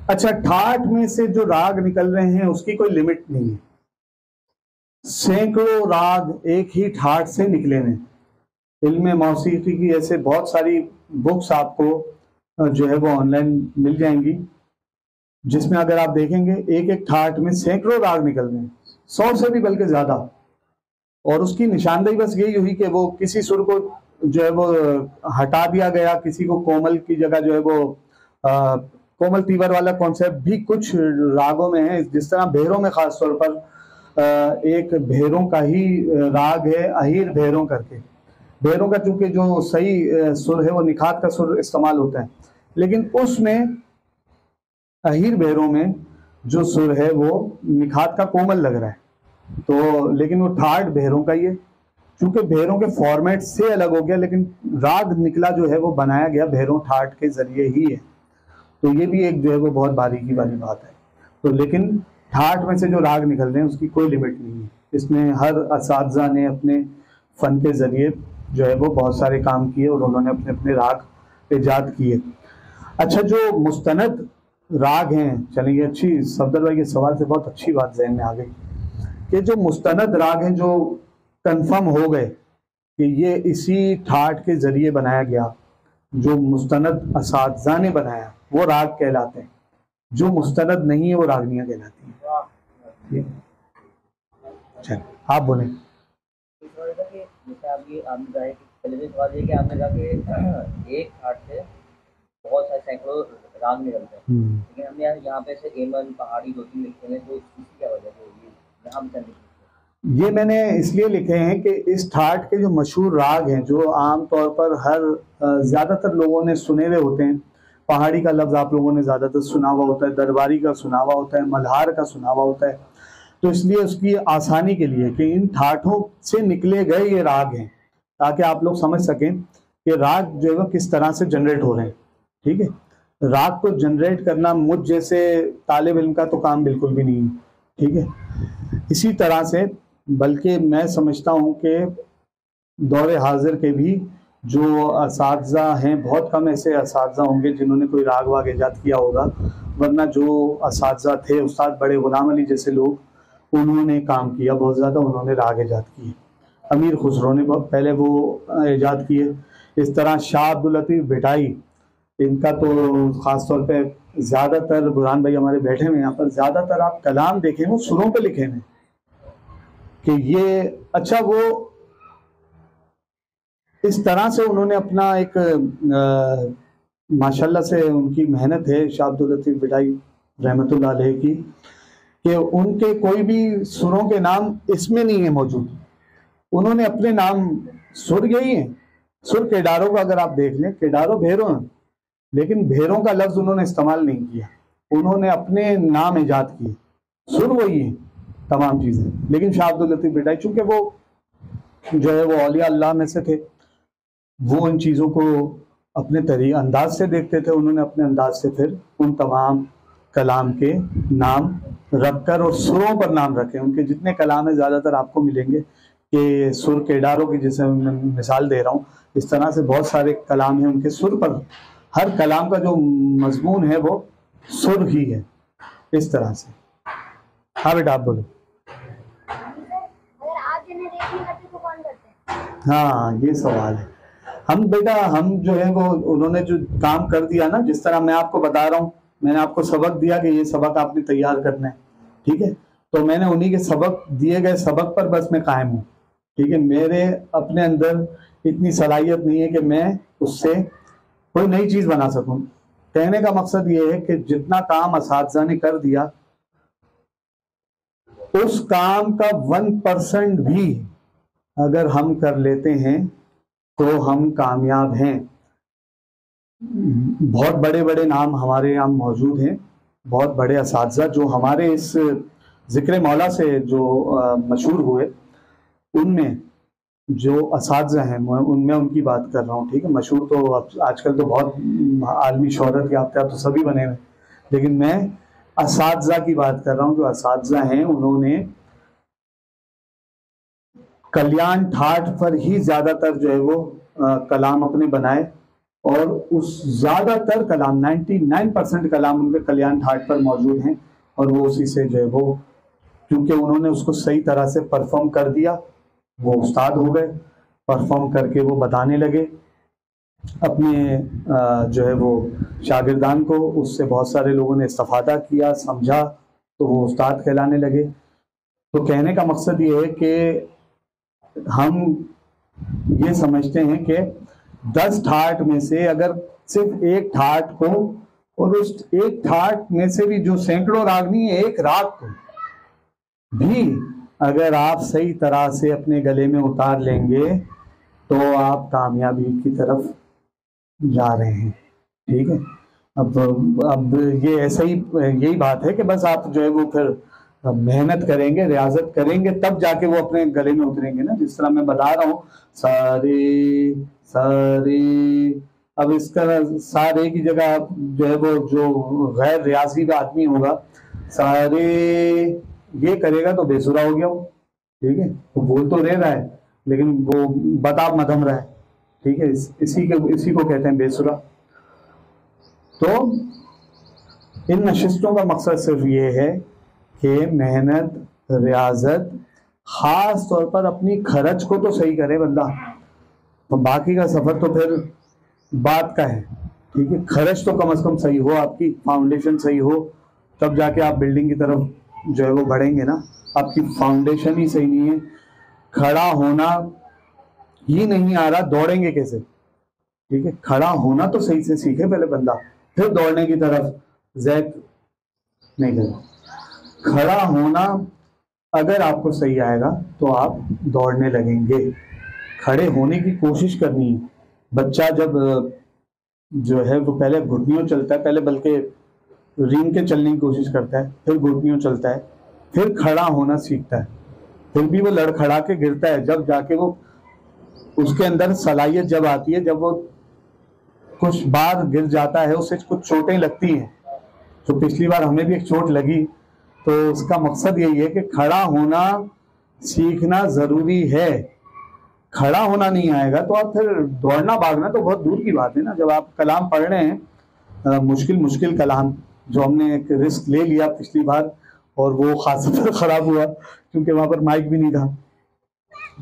अच्छा, ठाठ में से जो राग निकल रहे हैं उसकी कोई लिमिट नहीं है। सैकड़ों राग एक ही ठाठ से निकले हैं। इल्म मौसीकी की ऐसे बहुत सारी बुक्स आपको जो है वो ऑनलाइन मिल जाएंगी, जिसमें अगर आप देखेंगे एक एक ठाठ में सैकड़ों राग निकल रहे हैं, 100 से भी बल्कि ज्यादा। और उसकी निशानदेही बस यही हुई कि वो किसी सुर को जो है वो हटा दिया गया, किसी को कोमल की जगह जो है वो कोमल तीवर वाला कॉन्सेप्ट भी कुछ रागों में है। जिस तरह भेरों में खास तौर पर एक भेरों का ही राग है अहीर भेरों करके। भेरों का चूंकि जो सही सुर है वो निखात का सुर इस्तेमाल होता है, लेकिन उसमें अहीर भेरों में जो सुर है वो निखात का कोमल लग रहा है। तो लेकिन वो ठाठ भेरों का ही है, चूंकि भेरों के फॉर्मेट से अलग हो गया, लेकिन राग निकला जो है वो बनाया गया भेरों ठाठ के जरिए ही है। तो ये भी एक जो है वो बहुत बारीकी वाली बात है। तो लेकिन ठाठ में से जो राग निकल रहे हैं उसकी कोई लिमिट नहीं है। इसमें हर असातिज़ा ने अपने फन के जरिए जो है वो बहुत सारे काम किए और उन्होंने अपने अपने राग ईजाद किए। अच्छा, जो मुस्तनद राग हैं, चलिए अच्छी सफदर भाई के सवाल से बहुत अच्छी बात ज़हन में आ गई कि जो मुस्तनद राग हैं जो कंफर्म हो गए कि ये इसी ठाठ के जरिए बनाया गया, जो मुस्तनद असातिज़ा ने बनाया वो राग कहलाते हैं, जो मुस्तनद नहीं है वो रागनियाँ कहलाती हैं। चल आप बोलें। एक ठाठ से बहुत सारे सैकड़ों राग निकलते हैं, लेकिन हमने यहाँ पे से एमन पहाड़ी 2-3 लिखे हैं, तो इसकी क्या वजह है? यहाँ पे ये मैंने इसलिए लिखे हैं कि इस ठाठ के जो मशहूर राग हैं, जो आम तौर पर हर ज़्यादातर लोगों ने सुने हुए होते हैं। पहाड़ी का लफ्ज़ आप लोगों ने ज़्यादातर सुना हुआ होता है, दरबारी का सुना हुआ होता है, मल्हार का सुना हुआ होता है, तो इसलिए उसकी आसानी के लिए कि इन ठाठों से निकले गए ये राग हैं, ताकि आप लोग समझ सकें कि राग जो है वो किस तरह से जनरेट हो रहे हैं। ठीक है, राग को जनरेट करना मुझ जैसे तालिब इल्म का तो काम बिल्कुल भी नहीं है। ठीक है, इसी तरह से बल्कि मैं समझता हूँ कि दौरे हाजिर के भी जो असातिज़ा हैं, बहुत कम ऐसे असातिज़ा होंगे जिन्होंने कोई राग वाग ईजाद किया होगा, वरना जो असातिज़ा थे उस्ताद बड़े गुलाम अली जैसे लोग, उन्होंने काम किया बहुत ज़्यादा, उन्होंने राग ईजाद किए। अमीर खुसरो ने पहले वो ईजाद किए। इस तरह शाह अब्दुल लतीफ़ भिटाई, इनका तो ख़ास तौर पे ज़्यादातर, बुरहान भाई हमारे बैठे हुए यहाँ पर, ज़्यादातर आप कलाम देखें वो सुरों पे लिखे हैं कि ये अच्छा, वो इस तरह से उन्होंने अपना एक माशाल्लाह से उनकी मेहनत है शाह अब्दुल लतीफ़ भिटाई रहमतुल्लाह अलैह की, कि उनके कोई भी सुरों के नाम इसमें नहीं है मौजूद। उन्होंने अपने नाम सुर यही हैं। सुर केडारों का अगर आप देख लें, केडारो भेरों हैं, लेकिन भेरों का लफ्ज उन्होंने इस्तेमाल नहीं किया, उन्होंने अपने नाम ईजाद किए। सुर वही है तमाम चीज़ें, लेकिन शाह अब्दुल लतीफ़ भिटाई चूंकि वो जो है वो औलिया अल्लाह में से थे, वो इन चीज़ों को अपने अंदाज से देखते थे। उन्होंने अपने अंदाज से फिर उन तमाम कलाम के नाम रखकर और सुरों पर नाम रखे। उनके जितने कलाम है ज़्यादातर आपको मिलेंगे कि सुर केडारों की, जैसे मैं मिसाल दे रहा हूँ, इस तरह से बहुत सारे कलाम हैं उनके सुर पर। हर कलाम का जो मजमून है वो सुर ही है, इस तरह से। हाँ बेटा आप बोलो। हाँ ये सवाल है। हम जो है वो उन्होंने जो काम कर दिया ना, जिस तरह मैं आपको बता रहा हूँ, मैंने आपको सबक दिया कि ये सबक आपने तैयार करना है। ठीक है, तो मैंने उन्हीं के सबक, दिए गए सबक पर बस मैं कायम हूँ। ठीक है, मेरे अपने अंदर इतनी सलाहियत नहीं है कि मैं उससे कोई नई चीज़ बना सकूँ। कहने का मकसद ये है कि जितना काम असातिज़ा ने कर दिया, उस काम का 1% भी अगर हम कर लेते हैं तो हम कामयाब हैं। बहुत बड़े बड़े नाम हमारे यहाँ मौजूद हैं, बहुत बड़े असातिज़ा जो हमारे इस ज़िक्र मौला से जो मशहूर हुए, उनमें जो असातिज़ा हैं उनमें उनकी बात कर रहा हूँ। ठीक है, मशहूर तो आजकल तो बहुत आलमी शोहरत याफ्ता तो सभी बने हुए, लेकिन मैं असातिज़ा की बात कर रहा हूँ। जो असातिज़ा हैं उन्होंने कल्याण ठाठ पर ही ज़्यादातर जो है वो कलाम अपने बनाए, और उस ज़्यादातर कलाम 99% कलाम उनके कल्याण ठाठ पर मौजूद हैं, और वो उसी से जो है वो, क्योंकि उन्होंने उसको सही तरह से परफॉर्म कर दिया, वो उस्ताद हो गए। परफॉर्म करके वो बताने लगे अपने जो है वो शागिर्दान को, उससे बहुत सारे लोगों ने इस्तिफादा किया, समझा, तो वो उस्ताद कहलाने लगे। तो कहने का मकसद ये है कि हम ये समझते हैं कि 10 ठाठ में से अगर सिर्फ एक ठाठ को, और उस एक ठाठ में से भी जो सैकड़ों राग नहीं है, एक राग को भी अगर आप सही तरह से अपने गले में उतार लेंगे तो आप कामयाबी की तरफ जा रहे हैं। ठीक है, अब ये ऐसा ही, यही बात है कि बस आप जो है वो फिर मेहनत करेंगे, रियाजत करेंगे, तब जाके वो अपने गले में उतरेंगे ना। जिस तरह मैं बता रहा हूँ, सारे सारे, अब इसका सारे की जगह जो है वो जो गैर रियाजी का आदमी होगा, सारे ये करेगा तो बेसुरा हो गया वो। ठीक है, वो बोल तो रहा है लेकिन वो बता मधम रहा है। ठीक है, इसी को कहते हैं बेसुरा। तो इन नशिस्तों का मकसद सिर्फ ये है कि मेहनत, रियाजत, खास तौर पर अपनी खर्च को तो सही करे बंदा, तो बाकी का सफर तो फिर बात का है। ठीक है, खर्च तो कम से कम सही हो, आपकी फाउंडेशन सही हो, तब जाके आप बिल्डिंग की तरफ जो है वो बढ़ेंगे ना। आपकी फाउंडेशन ही सही नहीं है, खड़ा होना ही नहीं आ रहा, दौड़ेंगे कैसे? ठीक है, खड़ा होना तो सही से सीखे पहले बंदा, फिर दौड़ने की तरफ जैक नहीं करें। खड़ा होना अगर आपको सही आएगा तो आप दौड़ने लगेंगे। खड़े होने की कोशिश करनी है। बच्चा जब जो है वो पहले घुटनियों चलता है, पहले बल्कि रींग के चलने की कोशिश करता है, फिर घुटनियों चलता है, फिर खड़ा होना सीखता है, फिर भी वो लड़खड़ा के गिरता है, जब जाके वो उसके अंदर सलाहियत जब आती है, जब वो कुछ बार गिर जाता है, उसे कुछ चोटें लगती हैं। तो पिछली बार हमें भी एक चोट लगी, तो उसका मकसद यही है कि खड़ा होना सीखना जरूरी है। खड़ा होना नहीं आएगा तो आप फिर दौड़ना भागना तो बहुत दूर की बात है ना। जब आप कलाम पढ़ रहे हैं, मुश्किल कलाम, जो हमने एक रिस्क ले लिया पिछली बार और वो खासा खराब हुआ क्योंकि वहां पर माइक भी नहीं था।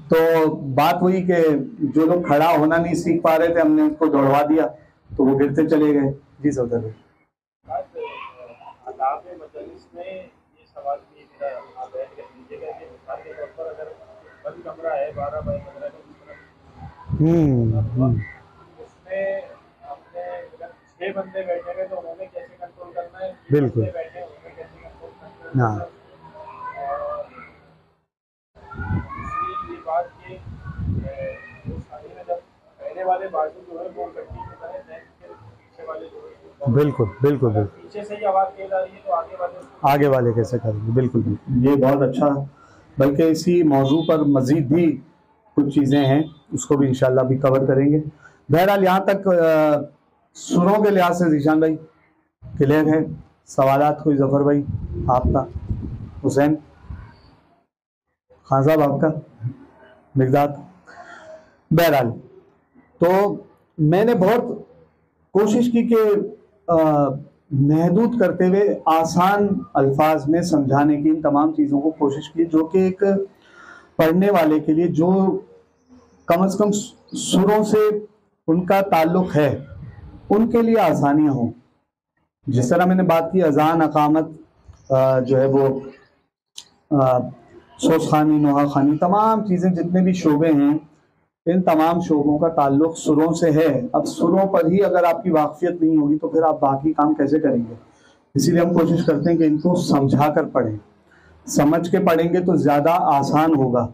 तो बात हुई कि जो लोग खड़ा होना नहीं सीख पा रहे थे, हमने उनको दौड़वा दिया तो वो गिरते चले गए। जी सौदर भाई। कमरा है 12 बाय 15 उसमें अपने अगर 6 बंदे बैठेंगे तो उन्होंने कैसे कंट्रोल करना है, बिल्कुल बैठे उन्होंने कैसे कंट्रोल करना है। ये बात कि उस शादी में जब पहले वाले बाजू जो है वो गड्डी में करे, पीछे वाले जो है बिल्कुल बिल्कुल बिल्कुल पीछे से ही आवाज तेज आ रही है तो आगे वाले कैसे करेंगे। बिल्कुल बिल्कुल, ये बहुत अच्छा, बल्कि इसी मौजू पर मजीद भी कुछ चीज़ें हैं, उसको भी इंशाल्लाह भी कवर करेंगे। बहरहाल यहाँ तक सुरों के लिहाज से जीशान भाई क्लियर है। सवालात कोई जफर भाई आपका, हुसैन खान साहब आपका, मिर्जाद। बहरहाल तो मैंने बहुत कोशिश की कि महदूद करते हुए आसान अल्फाज में समझाने की इन तमाम चीज़ों को कोशिश की, जो कि एक पढ़ने वाले के लिए जो कम से कम सुरों से उनका ताल्लुक है उनके लिए आसानियाँ हों। जिस तरह मैंने बात की अजान, अकामत, जो है वो सोच खानी, नोहा खानी, तमाम चीज़ें जितने भी शोबे हैं, इन तमाम शोबों का ताल्लुक सुरों से है। अब सुरों पर ही अगर आपकी वाकफियत नहीं होगी तो फिर आप बाकी काम कैसे करेंगे। इसीलिए हम कोशिश करते हैं कि इनको समझा कर पढ़ें, समझ के पढ़ेंगे तो ज़्यादा आसान होगा।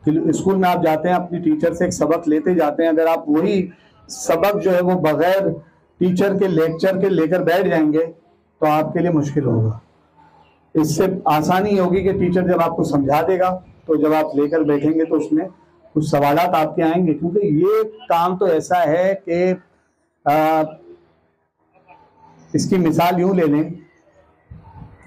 कि स्कूल में आप जाते हैं, अपनी टीचर से एक सबक लेते जाते हैं, अगर आप वही सबक जो है वो बगैर टीचर के लेक्चर के लेकर बैठ जाएंगे तो आपके लिए मुश्किल होगा। इससे आसानी होगी कि टीचर जब आपको समझा देगा तो जब आप लेकर बैठेंगे तो उसमें कुछ सवालात आपके आएंगे। क्योंकि ये काम तो ऐसा है कि इसकी मिसाल यूं ले लें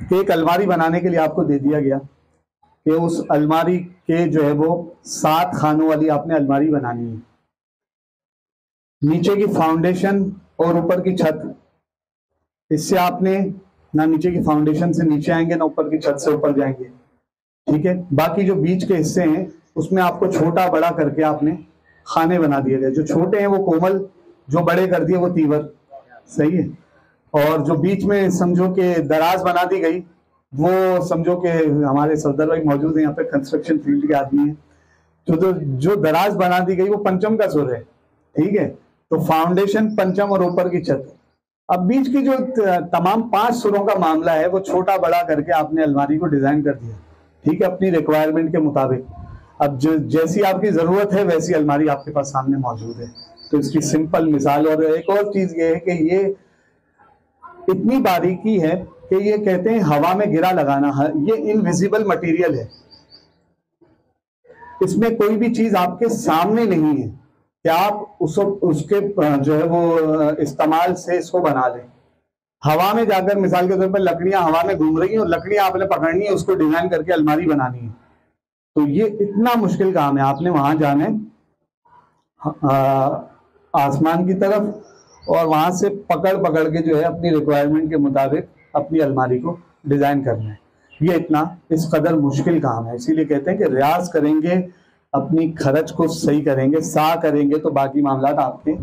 कि एक अलमारी बनाने के लिए आपको दे दिया गया कि उस अलमारी के जो है वो 7 खानों वाली आपने अलमारी बनानी है। नीचे की फाउंडेशन और ऊपर की छत, इससे आपने ना नीचे की फाउंडेशन से नीचे आएंगे ना ऊपर की छत से ऊपर जाएंगे, ठीक है। बाकी जो बीच के हिस्से हैं उसमें आपको छोटा बड़ा करके आपने खाने बना दिए गए। जो छोटे हैं वो कोमल, जो बड़े कर दिए वो तीवर, सही है। और जो बीच में समझो कि दराज बना दी गई, वो समझो कि हमारे सफदर भाई मौजूद है यहाँ पे, कंस्ट्रक्शन फील्ड के आदमी हैं, तो जो दराज बना दी गई वो पंचम का सुर है, ठीक है। तो फाउंडेशन पंचम और ऊपर की छत। अब बीच की जो तमाम 5 सुरों का मामला है वो छोटा बड़ा करके आपने अलमारी को डिजाइन कर दिया, ठीक है, अपनी रिक्वायरमेंट के मुताबिक। अब जो जैसी आपकी जरूरत है वैसी अलमारी आपके पास सामने मौजूद है। तो इसकी सिंपल मिसाल। और एक और चीज ये है कि ये इतनी बारीकी है कि ये कहते हैं हवा में गिरा लगाना है, ये इनविजिबल मटेरियल है, इसमें कोई भी चीज आपके सामने नहीं है कि आप उसके जो है वो इस्तेमाल से इसको बना लें। हवा में जाकर मिसाल के तौर पर लकड़ियां हवा में घूम रही हैं और लकड़ियां आपने पकड़नी है, उसको डिजाइन करके अलमारी बनानी है। तो ये इतना मुश्किल काम है। आपने वहां जाना है आसमान की तरफ और वहां से पकड़ के जो है अपनी रिक्वायरमेंट के मुताबिक अपनी अलमारी को डिजाइन करना है। ये इतना इस कदर मुश्किल काम है। इसीलिए कहते हैं कि रियाज करेंगे, अपनी खर्च को सही करेंगे, सा करेंगे तो बाकी मामला आपके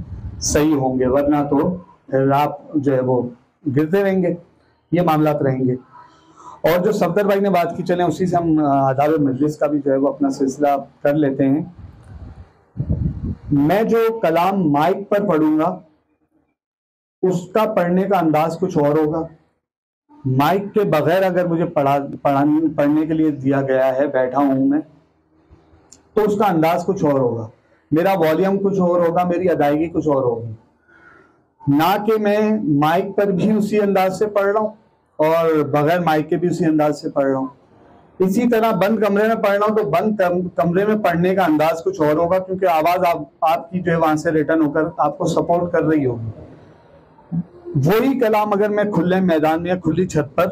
सही होंगे, वरना तो फिर आप जो है वो गिरते रहेंगे, ये मामला रहेंगे। और जो सफदर भाई ने बात की, चलें उसी से हम आदाब मजलिस का भी जो है वो अपना सिलसिला कर लेते हैं। मैं जो कलाम माइक पर पढ़ूंगा उसका पढ़ने का अंदाज कुछ और होगा। माइक के बगैर अगर मुझे पढ़ने के लिए दिया गया है, बैठा हूं मैं, तो उसका अंदाज कुछ और होगा, मेरा वॉल्यूम कुछ और होगा, मेरी अदायगी कुछ और होगी। ना कि मैं माइक पर भी उसी अंदाज से पढ़ रहा हूँ और बगैर माइक के भी उसी अंदाज से पढ़ रहा हूँ। इसी तरह बंद कमरे में पढ़ना हो तो बंद कमरे में पढ़ने का अंदाज कुछ और होगा, क्योंकि आवाज आपकी जो है वहां से रिटर्न होकर आपको सपोर्ट कर रही होगी। वही कलाम अगर मैं खुले मैदान में या खुली छत पर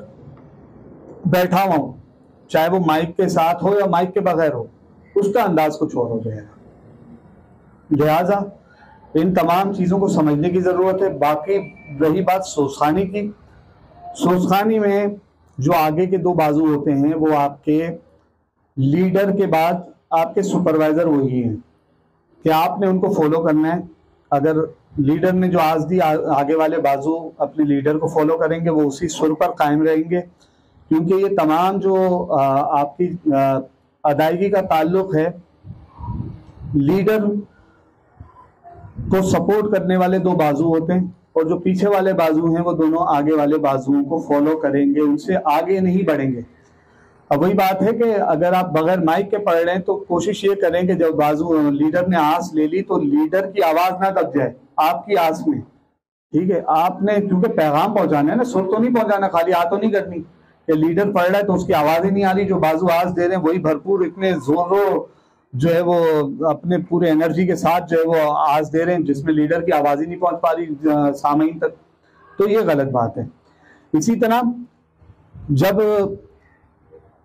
बैठा हुआ हूं, चाहे वो माइक के साथ हो या माइक के बगैर हो, उसका अंदाज कुछ और हो जाएगा। लिहाजा इन तमाम चीजों को समझने की जरूरत है। बाकी रही बात सोसखानी की, सोसखानी में जो आगे के दो बाजू होते हैं वो आपके लीडर के बाद आपके सुपरवाइजर वही हैं कि आपने उनको फॉलो करना है। अगर लीडर ने जो आज दी, आगे वाले बाजू अपने लीडर को फॉलो करेंगे, वो उसी सुर पर कायम रहेंगे, क्योंकि ये तमाम जो आपकी अदायगी का ताल्लुक है, लीडर को सपोर्ट करने वाले दो बाजू होते हैं और जो पीछे वाले बाजू हैं वो दोनों आगे वाले बाजुओं को फॉलो करेंगे, उनसे आगे नहीं बढ़ेंगे। अब वही बात है कि अगर आप बगैर माइक के पढ़ रहे हैं तो कोशिश ये करें कि जब बाजू लीडर ने आस ले ली तो लीडर की आवाज ना दब जाए आपकी आस में, ठीक है। आपने क्योंकि पैगाम पहुंचाना है ना, सुर तो नहीं पहुंचाना, खाली आ तो नहीं करनी कि लीडर पढ़ रहा है तो उसकी आवाज ही नहीं आ रही, जो बाजू आवाज दे रहे हैं वही भरपूर इतने जोरों जो है वो अपने पूरे एनर्जी के साथ जो है वो आवाज दे रहे हैं, जिसमें लीडर की आवाज ही नहीं पहुंच पा रही सामईन तक, तो ये गलत बात है। इसी तरह जब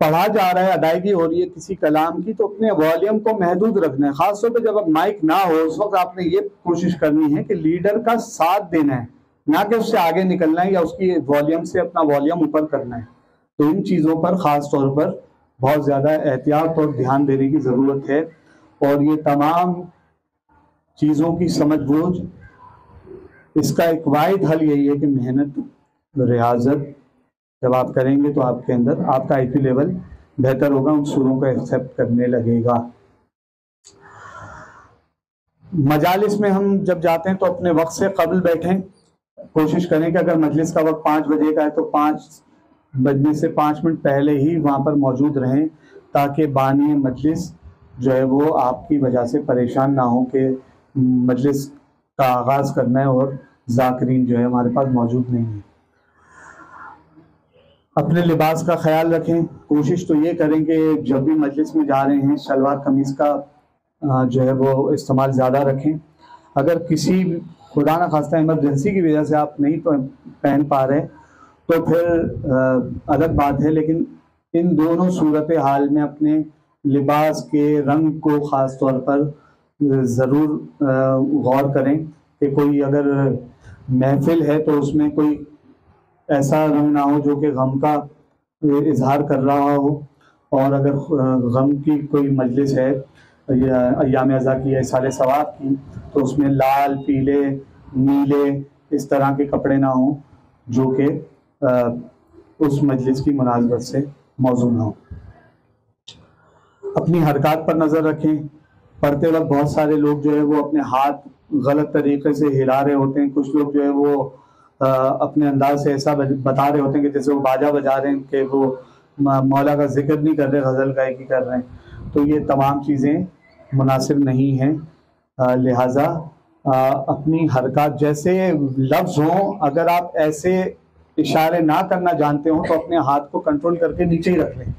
पढ़ा जा रहा है, अदायगी हो रही है किसी कलाम की, तो अपने वॉल्यूम को महदूद रखना है। खासतौर पे जब अब माइक ना हो उस वक्त आपने ये कोशिश करनी है कि लीडर का साथ देना है, ना कि उससे आगे निकलना है या उसकी वॉल्यूम से अपना वॉल्यूम ऊपर करना है। तो इन चीज़ों पर ख़ास तौर पर बहुत ज़्यादा एहतियात और ध्यान देने की ज़रूरत है। और ये तमाम चीज़ों की समझ बूझ, इसका एक वाहिद हल यही है कि मेहनत, रियाजत जब आप करेंगे तो आपके अंदर आपका IQ लेवल बेहतर होगा, उन सुरों को एक्सेप्ट करने लगेगा। मजालिस में हम जब जाते हैं तो अपने वक्त से कबल बैठें। कोशिश करें कि अगर मजलिस का वक्त 5 बजे का है तो 5 बजने से 5 मिनट पहले ही वहां पर मौजूद रहें, ताकि बानी मजलिस जो है वो आपकी वजह से परेशान ना हो कि मजलिस का आगाज़ करना है और ज़ाकिरीन जो है हमारे पास मौजूद नहीं है। अपने लिबास का ख्याल रखें। कोशिश तो ये करें कि जब भी मजलिस में जा रहे हैं शलवार कमीज़ का जो है वो इस्तेमाल ज़्यादा रखें। अगर किसी खुदा न खास्ता इमरजेंसी की वजह से आप नहीं पहन पा रहे तो फिर अलग बात है, लेकिन इन दोनों सूरत हाल में अपने लिबास के रंग को ख़ास तौर पर ज़रूर गौर करें कि कोई अगर महफिल है तो उसमें कोई ऐसा रंग ना हो जो कि गम का इजहार कर रहा हो, और अगर गम की कोई मजलिस है या अय्याम अज़ा की या साले सवाब की तो उसमें लाल, पीले, नीले इस तरह के कपड़े ना हों जो कि उस मजलिस की मुनासबत से मौजू ना हो। अपनी हरकत पर नज़र रखें। पढ़ते वक्त बहुत सारे लोग जो है वो अपने हाथ गलत तरीके से हिला रहे होते हैं। कुछ लोग जो है वो अपने अंदाज से ऐसा बता रहे होते हैं कि जैसे वो बाजा बजा रहे हैं कि वो मौला का जिक्र नहीं कर रहे, गज़ल गायकी कर रहे हैं। तो ये तमाम चीज़ें मुनासिब नहीं हैं। लिहाजा अपनी हरकत जैसे लफ्ज़ हों, अगर आप ऐसे इशारे ना करना जानते हो तो अपने हाथ को कंट्रोल करके नीचे ही रख लें,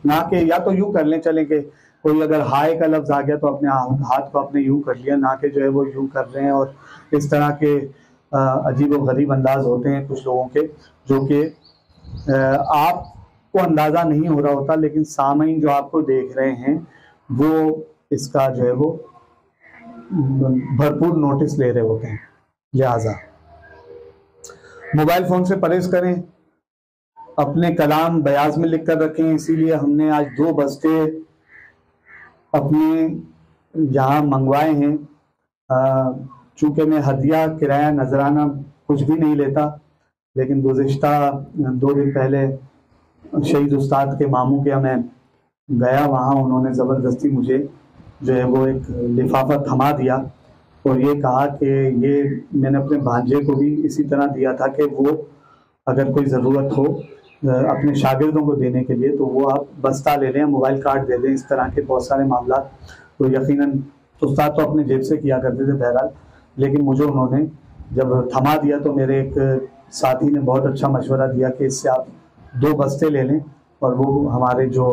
ना कि या तो यूँ कर लें, चलें कि कोई अगर हाय का लफ्ज़ आ गया तो अपने हाथ को अपने यूँ कर लिया, ना कि जो है वो यूँ कर रहे हैं। और इस तरह के अजीब व गरीब अंदाज होते हैं कुछ लोगों के, जो कि आपको अंदाज़ा नहीं हो रहा होता, लेकिन सामईन जो आपको देख रहे हैं वो इसका जो है वो भरपूर नोटिस ले रहे होते हैं। लिहाजा मोबाइल फ़ोन से परहेज करें, अपने कलाम बयाज में लिख कर रखें। इसीलिए हमने आज 2 बस्ते अपने यहाँ मंगवाए हैं। चूँकि मैं हदिया, किराया, नजराना कुछ भी नहीं लेता, लेकिन गुज़िश्ता 2 दिन पहले शहीद उस्ताद के मामू के यहाँ मैं गया, वहाँ उन्होंने ज़बरदस्ती मुझे जो है वो एक लिफाफा थमा दिया और ये कहा कि ये मैंने अपने भांजे को भी इसी तरह दिया था कि वो अगर कोई ज़रूरत हो अपने शागिर्दों को देने के लिए तो वो आप बस्ता ले लें, मोबाइल कार्ड दे दें। इस तरह के बहुत सारे मामला तो यकीनन उस्ताद तो अपने जेब से किया करते थे बहरहाल, लेकिन मुझे उन्होंने जब थमा दिया तो मेरे एक साथी ने बहुत अच्छा मशवरा दिया कि इससे आप 2 बस्ते ले लें और वो हमारे जो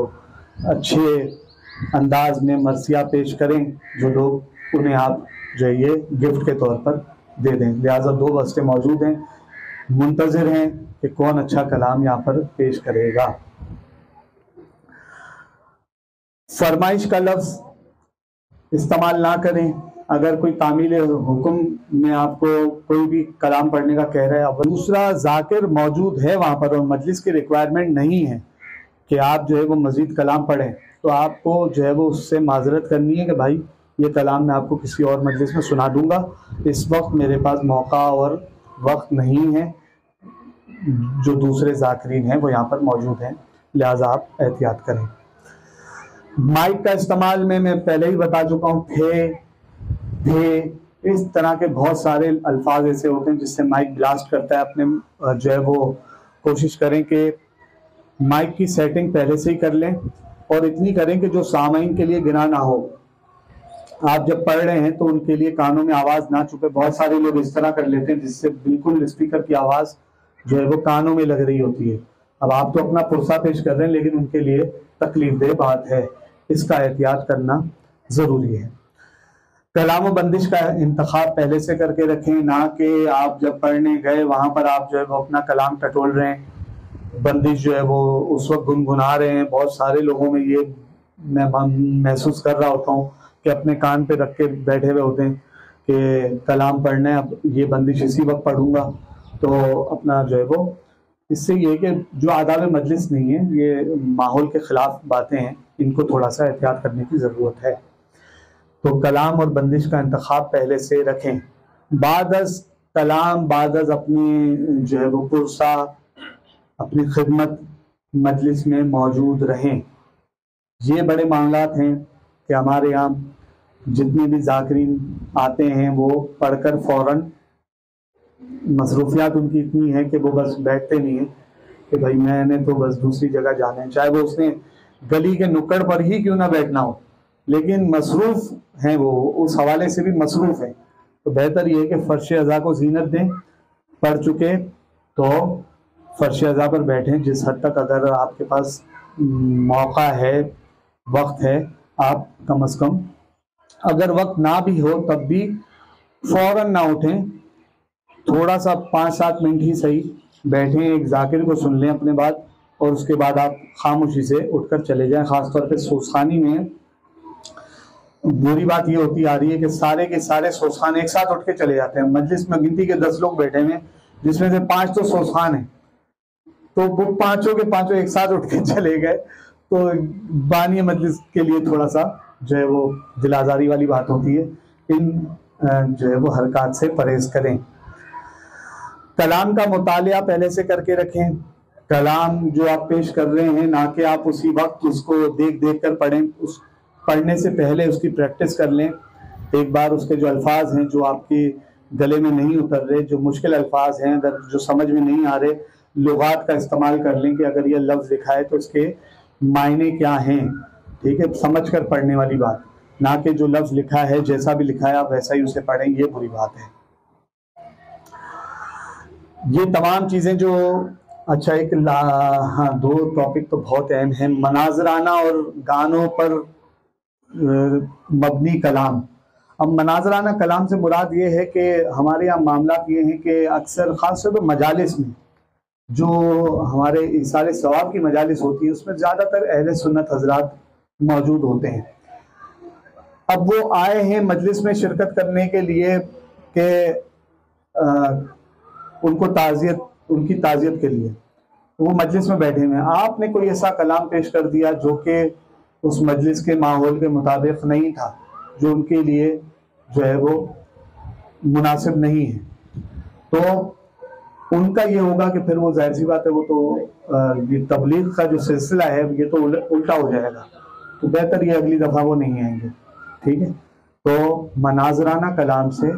अच्छे अंदाज में मरसिया पेश करें जो लोग, उन्हें आप जो है ये गिफ्ट के तौर पर दे दें। लिहाजा 2 बस्ते मौजूद हैं, मुंतज़िर हैं कि कौन अच्छा कलाम यहाँ पर पेश करेगा। फरमाइश का लफ्ज़ इस्तेमाल ना करें। अगर कोई तामील हुक्म में आपको कोई भी कलाम पढ़ने का कह रहा है, दूसरा जाकिर मौजूद है वहाँ पर और मजलिस की रिक्वायरमेंट नहीं है कि आप जो है वो मज़ीद कलाम पढ़ें, तो आपको जो है वो उससे माजरत करनी है कि भाई ये कलाम मैं आपको किसी और मजलिस में सुना दूंगा, इस वक्त मेरे पास मौका और वक्त नहीं है, जो दूसरे जाकिरीन हैं वो यहाँ पर मौजूद हैं, लिहाजा आप एहतियात करें। माइक का इस्तेमाल में मैं पहले ही बता चुका हूँ, थे इस तरह के बहुत सारे अल्फाज ऐसे होते हैं जिससे माइक ब्लास्ट करता है। अपने जो है वो कोशिश करें कि माइक की सेटिंग पहले से ही कर लें और इतनी करें कि जो सामाइन के लिए गिना ना हो। आप जब पढ़ रहे हैं तो उनके लिए कानों में आवाज ना चुके। बहुत सारे लोग इस तरह कर लेते हैं जिससे बिल्कुल स्पीकर की आवाज जो है वो कानों में लग रही होती है। अब आप तो अपना पुरसा पेश कर रहे हैं, लेकिन उनके लिए तकलीफदेह बात है, इसका एहतियात करना जरूरी है। कलाम बंदिश का इंतखाब पहले से करके रखें, ना कि आप जब पढ़ने गए वहां पर आप जो है वो अपना कलाम टटोल रहे हैं, बंदिश जो है वो उस वक्त गुनगुना रहे हैं। बहुत सारे लोगों में ये मैं महसूस कर रहा होता हूँ कि अपने कान पे रख के बैठे हुए होते हैं कि कलाम पढ़ना है, अब ये बंदिश इसी वक्त पढ़ूंगा, तो अपना जो है वो, इससे ये कि जो आदाब मजलिस नहीं है, ये माहौल के खिलाफ बातें हैं, इनको थोड़ा सा एहतियात करने की ज़रूरत है। तो कलाम और बंदिश का इंतखाब पहले से रखें। बादस कलाम, बादस अपनी जो है वो पुरसा, अपनी खिदमत मजलिस में मौजूद रहें। ये बड़े मामलात हैं कि हमारे यहाँ जितने भी जाकिरीन आते हैं वो पढ़कर फ़ौरन, मसरूफियात उनकी इतनी है कि वो बस बैठते नहीं है कि भाई मैंने तो बस दूसरी जगह जाना है, चाहे वो उसने गली के नुक्कड़ पर ही क्यों ना बैठना हो, लेकिन मसरूफ़ हैं वो, उस हवाले से भी मसरूफ़ हैं। तो बेहतर ये है कि फ़र्श अज़ा को ज़ीनत दें। पढ़ चुके तो फ़र्श अज़ा पर बैठें। जिस हद तक अगर आपके पास मौका है, वक्त है, आप कम अज़ कम, अगर वक्त ना भी हो तब भी फ़ौरन ना उठें, थोड़ा सा 5-7 मिनट ही सही बैठें, एक जाकिर को सुन लें अपने बाद, और उसके बाद आप खामोशी से उठकर चले जाएं। ख़ासतौर पे सोसखानी में बुरी बात ये होती आ रही है कि सारे के सारे सोसखान एक साथ उठ के चले जाते हैं। मजलिस में गिनती के 10 लोग बैठे हैं, जिसमें से 5 तो सोसखान हैं, तो वो पांचों के पांचों एक साथ उठ के चले गए। तो बानी मजलिस के लिए थोड़ा सा जो है वो दिलाजारी वाली बात होती है। इन जो है वो हरकत से परहेज करें। कलाम का मुतालिया पहले से करके रखें। कलाम जो आप पेश कर रहे हैं, ना कि आप उसी वक्त उसको देख देख कर पढ़ें, उस पढ़ने से पहले उसकी प्रैक्टिस कर लें। एक बार उसके जो अल्फाज हैं जो आपके गले में नहीं उतर रहे, जो मुश्किल अल्फाज हैं, अगर जो समझ में नहीं आ रहे, लुगात का इस्तेमाल कर लें कि अगर ये लफ्ज़ लिखा है तो इसके मायने क्या हैं। ठीक है, समझ कर पढ़ने वाली बात, ना कि जो लफ्ज़ लिखा है जैसा भी लिखा है आप वैसा ही उसे पढ़ें, ये बुरी बात है। ये तमाम चीज़ें जो, अच्छा एक हाँ, 2 टॉपिक तो बहुत अहम हैं, मनाजराना और गानों पर मबनी कलाम। अब मनाजराना कलाम से मुराद ये है कि हमारे यहाँ मामला ये है कि अक्सर ख़ासतौर पर मजालिस में, जो हमारे इसाले सवाब की मजालिस होती है, उसमें ज़्यादातर अहले सुन्नत हजरात मौजूद होते हैं। अब वो आए हैं मजलिस में शिरकत करने के लिए कि उनकी ताज़ियत के लिए वो मजलिस में बैठे हुए हैं। आपने कोई ऐसा कलाम पेश कर दिया जो कि उस मजलिस के माहौल के मुताबिक नहीं था, जो उनके लिए जो है वो मुनासिब नहीं है, तो उनका ये होगा कि फिर वो जाहिर सी बात है, वो तो ये तबलीग का जो सिलसिला है ये तो उल्टा हो जाएगा। तो बेहतर ये अगली दफ़ा वो नहीं आएंगे। ठीक है, तो मनाजराना कलाम से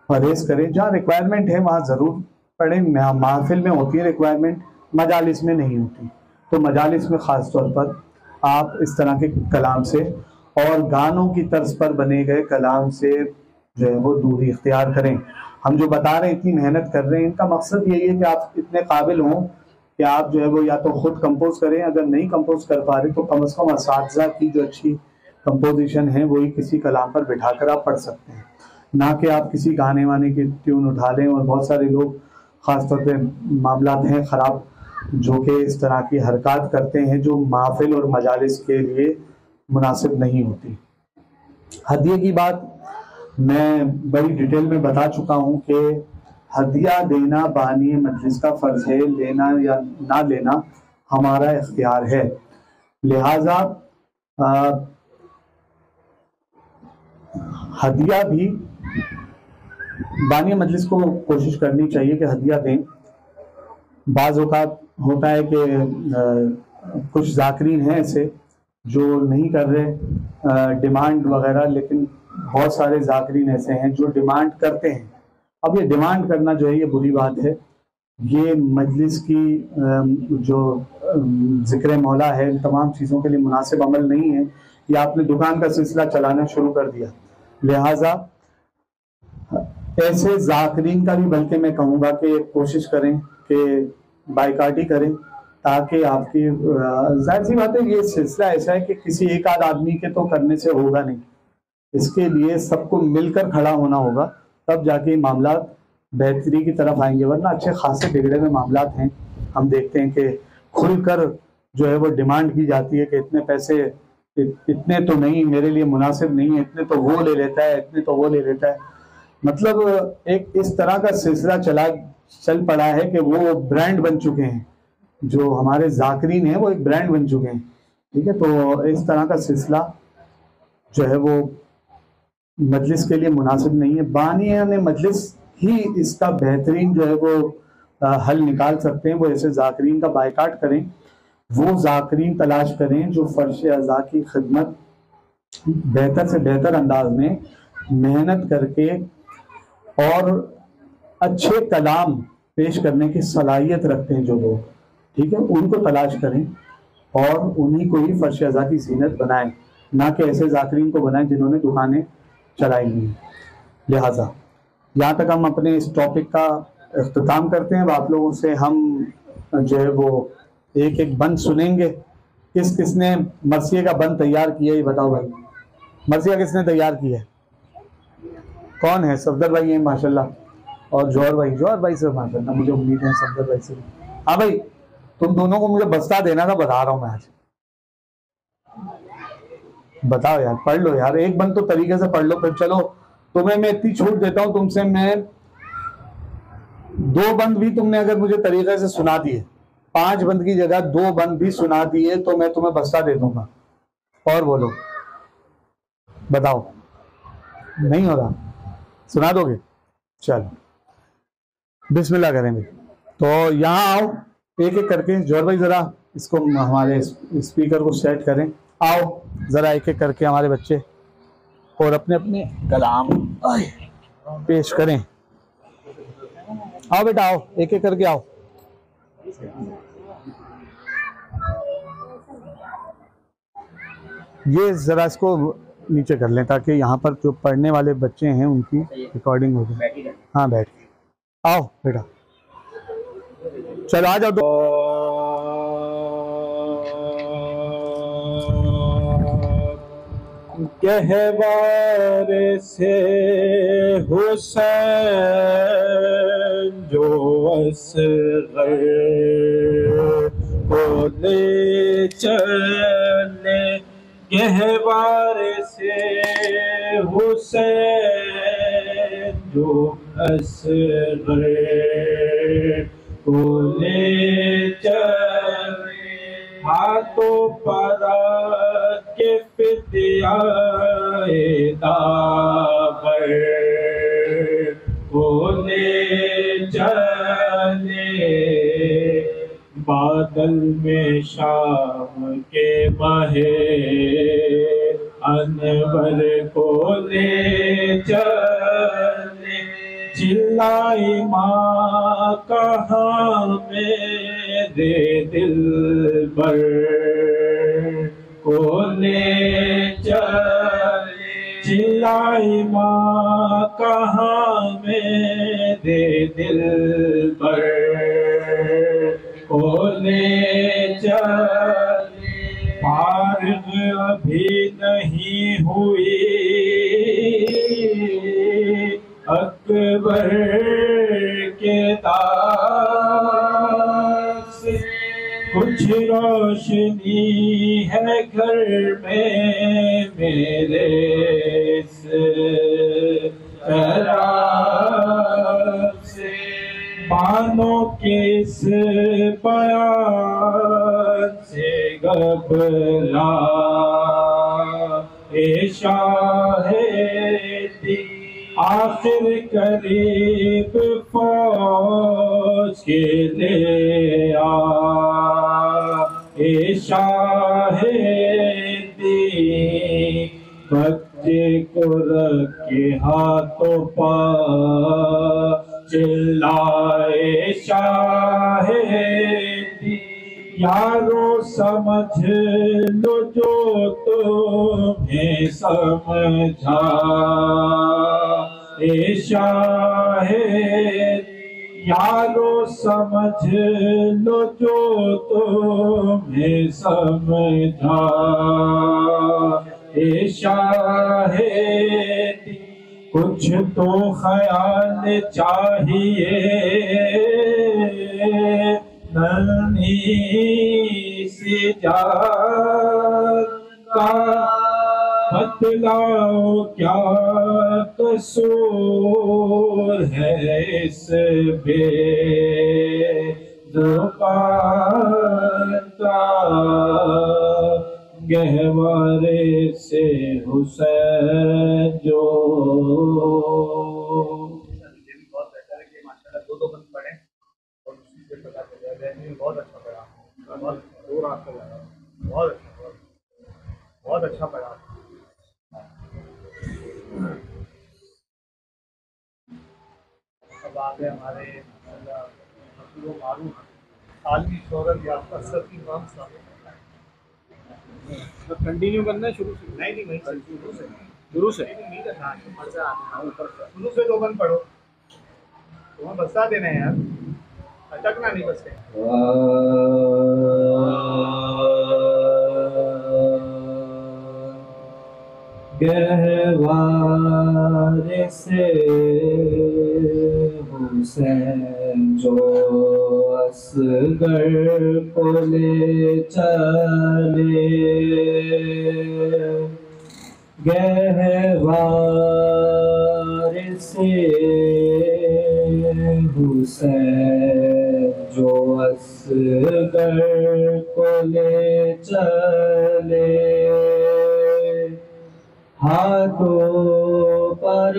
परहेज करें। जहाँ रिक्वायरमेंट है वहाँ ज़रूर पढ़ें। महफिल में होती है रिक्वायरमेंट, मजालिस में नहीं होती। तो मजालिस में ख़ास तौर पर आप इस तरह के कलाम से और गानों की तर्ज पर बने गए कलाम से जो है वो दूरी इख्तियार करें। हम जो बता रहे हैं, इतनी मेहनत कर रहे हैं, इनका मकसद यही है कि आप इतने काबिल हों कि आप जो है वो या तो खुद कंपोज करें, अगर नहीं कंपोज कर पा रहे तो कम से कम असातिज़ा की जो अच्छी कंपोजिशन है वही किसी कलाम पर बिठाकर आप पढ़ सकते हैं, ना कि आप किसी गाने वाने की ट्यून उठा लें। और बहुत सारे लोग ख़ासतौर पे मामला हैं ख़राब जो कि इस तरह की हरकत करते हैं जो महफिल और मजालिस के लिए मुनासिब नहीं होती। हदिये की बात मैं बड़ी डिटेल में बता चुका हूँ कि हदिया देना बानी मजलिस का फ़र्ज है, लेना या ना लेना हमारा इख्तियार है। लिहाजा हदिया भी बानी मजलिस को कोशिश करनी चाहिए कि हदिया दें। बाज़ औक़ात होता है कि कुछ ज़ाकिरीन हैं ऐसे जो नहीं कर रहे डिमांड वगैरह, लेकिन बहुत सारे ज़ाकिरीन ऐसे हैं जो डिमांड करते हैं। अब ये डिमांड करना जो है ये बुरी बात है, ये मजलिस की जो ज़िक्र मौला है इन तमाम चीज़ों के लिए मुनासिब अमल नहीं है। ये आपने दुकान का सिलसिला चलाना शुरू कर दिया। लिहाजा ऐसे ज़ाकिरीन का भी बल्कि मैं कहूँगा कि कोशिश करें कि बाइकाटी करें, ताकि आपकी जाहिर सी बात है ये सिलसिला ऐसा है कि किसी एक आध आदमी के तो करने से होगा नहीं, इसके लिए सबको मिलकर खड़ा होना होगा, तब जाके मामला बेहतरी की तरफ आएंगे। वरना अच्छे खासे बिगड़े हुए मामला हैं। हम देखते हैं कि खुलकर जो है वो डिमांड की जाती है कि इतने पैसे, इतने तो नहीं, मेरे लिए मुनासिब नहीं है, इतने तो वो ले लेता है, इतने तो वो ले लेता है। मतलब एक इस तरह का सिलसिला चल पड़ा है कि वो ब्रांड बन चुके हैं, जो हमारे ज़ाकिरीन हैं वो एक ब्रांड बन चुके हैं। ठीक है, तो इस तरह का सिलसिला जो है वो मजलिस के लिए मुनासिब नहीं है। बानियाने मजलिस ही इसका बेहतरीन जो है वो हल निकाल सकते हैं। वो ऐसे ज़ाकिरीन का बायकाट करें, वो ज़ाकिरीन तलाश करें जो फ़र्श अज़ा की खिदमत बेहतर से बेहतर अंदाज में मेहनत करके और अच्छे कलाम पेश करने की सलाहियत रखते हैं जो लोग, ठीक है, उनको तलाश करें और उन्हीं को ही फ़र्श अज़ा की ज़ीनत बनाएं, ना कि ऐसे ज़ाकिरीन को बनाएं जिन्होंने दुकानें चलाई हुई। लिहाजा यहाँ तक हम अपने इस टॉपिक का इख्तिताम करते हैं। अब आप लोगों से हम जो है वो एक एक बंद सुनेंगे। किस किसने मरसिया का बंद तैयार किया ये बताओ भाई। मरसिया किसने तैयार किया है? कौन है? सफदर भाई है माशाल्लाह, और जौहर भाई से माशाल्लाह, मुझे उम्मीद है सफदर भाई से। हाँ भाई, तुम दोनों को मुझे बस्ता देना था, बता रहा हूँ मैं आज। बताओ यार, पढ़ लो यार, एक बंद तो तरीके से पढ़ लो। फिर चलो तुम्हें मैं इतनी छूट देता हूँ, तुमसे मैं 2 बंद भी तुमने अगर मुझे तरीके से सुना दिए, 5 बंद की जगह 2 बंद भी सुना दिए तो मैं तुम्हें बस्ता दे दूंगा। और बोलो, बताओ, नहीं हो रहा? सुना दोगे? चलो बिस्मिल्लाह करेंगे। तो यहाँ आओ एक एक करके। जौहर भाई जरा इसको हमारे स्पीकर को सेट करें। आओ जरा एक एक करके हमारे बच्चे और अपने अपने कलाम पेश करें। आओ बेटा, आओ एक एक करके आओ। ये जरा इसको नीचे कर लें ताकि यहाँ पर जो पढ़ने वाले बच्चे हैं उनकी रिकॉर्डिंग हो जाए। हाँ बैठ के आओ बेटा, चलो आ जाओ। गहवार से हुसैन जो असग़र को ले चले, गहवार से हुसैन जो असग़र को ले चले, हाथों पर के फिदियाए दाबर को ले चले, बादल में शाम के महे अनवर को ले चले, चिल्लाई माँ कहाँ मेरे दिलबर को ले चले, चिल्लाई माँ कहाँ मेरे दिलबर को ले चले, फारिग अभी नहीं हुई अकबर के दाग से, कुछ रोशनी है घर में मेरे चराग से, मानो किस बयान से घबरा शाहिदी, आखिर करीब पहुंच के ले आ शाहिदी, बच्चे को रखे हाथों पर चिल्लाए शाहिदी, यारो समझ लो जो तुम्हें समझा शाहिद, यारो समझ लो जो तुम्हें समझा शाहिद, कुछ तो ख्याल चाहिए नन्ही सी जात का, बतलाओ क्या कसूर है इस बेज़ुबान का, गहवारे से हुसैन जो। बहुत बेहतर है कि माशाल्लाह दो बंद पढ़े और उसी से पता चल जाएगा। बहुत अच्छा पढ़ा, बहुत दूर आपको लगा, बहुत अच्छा, बहुत अच्छा पढ़ा। अब आगे हमारे मारूफ आलमी शोहरत याफ्ता सफ़ी इमाम साहब, कंटिन्यू करना है शुरू से? नहीं वहीं से शुरू से नहीं करना, शुरू से दो बंद पढ़ो, तुम्हें बसा देना है यार, अटकना नहीं बस। गहवारे से हुसैन जो असगर को ले चले, गहवारे से हुसैन जो असगर को ले चले, हाथों पर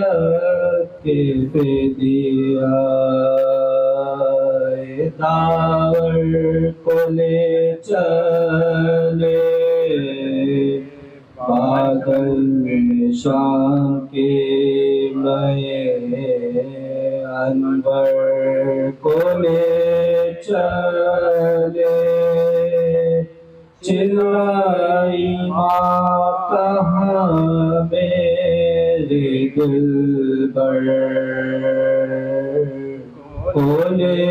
के पे दिया दावर को ले चले, बादल में शाम के नए अनवर को ले चले, चिल्लाई माँ कहाँ मेरे दिलबर को ले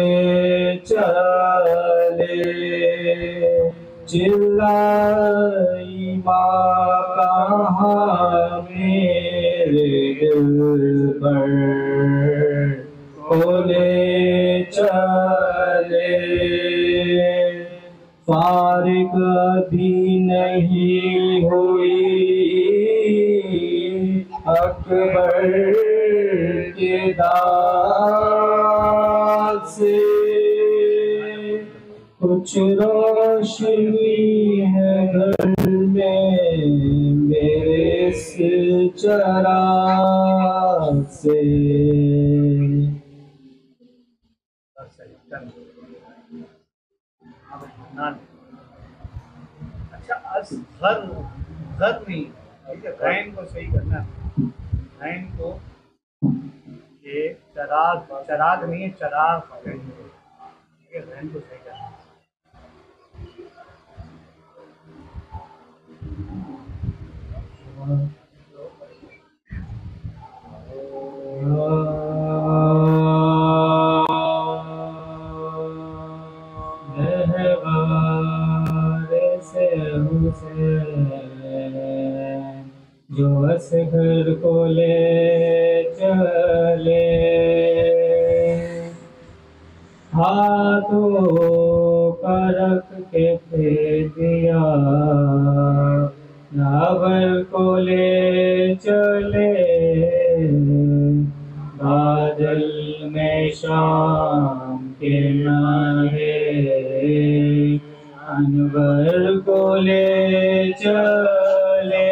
चले, चिल्लाई माँ कहाँ मेरे दिलबर को ले चले, फारिग अभी नहीं हुई अकबर के दाग से, कुछ रोशनी है घर में मेरे इस चराग से। अच्छा, घर नहीं, रैन को सही करना, रैन को ये चराग नहीं है, चराग, रैन को सही करना। गहवार से हुसैन जो असगर को ले चले, हाथों पर रख के फेर दिया नावर को ले चले, बादल में शाम के नाहे अनवर को ले चले,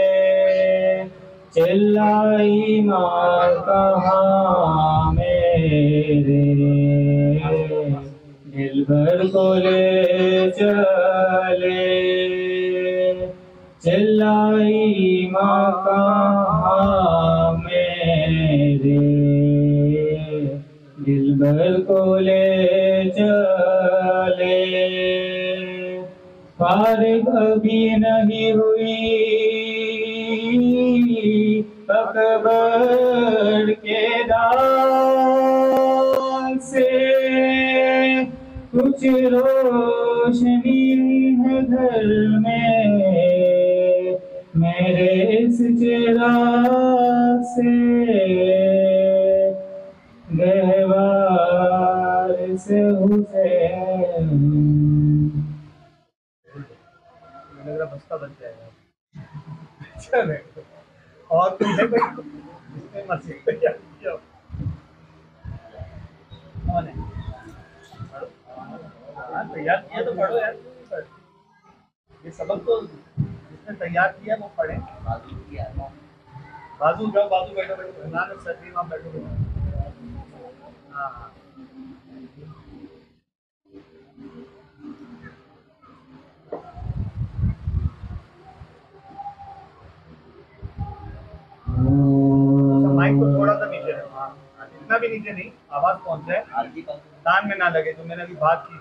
चिल्लाई माँ कहाँ मेरे दिलबर को ले चले, चिल्लाई माँ कहाँ मेरे दिलबर को ले चले, फारिग अभी नहीं हुई अकबर के दाल से, कुछ रोशनी है घर में मेरे इस चिराग से, गहवार से हुसैन। मेरा बस्ता बन जाएगा। चले और कोई है कोई इसमें मर्जी तैयार किया कौन है? हाँ तैयार किया तो पढ़ो यार, ये सबक तो जिसने तैयार किया वो पढ़े। बाजू जाओ, बाजू बैठो बैठो ना सर जी वहाँ बैठो बैठो। हाँ माइक को थोड़ा सा नीचे रखो, हाँ इतना भी नीचे नहीं, आवाज पहुंच जाए, कान में ना लगे। जो मैंने अभी बात की थी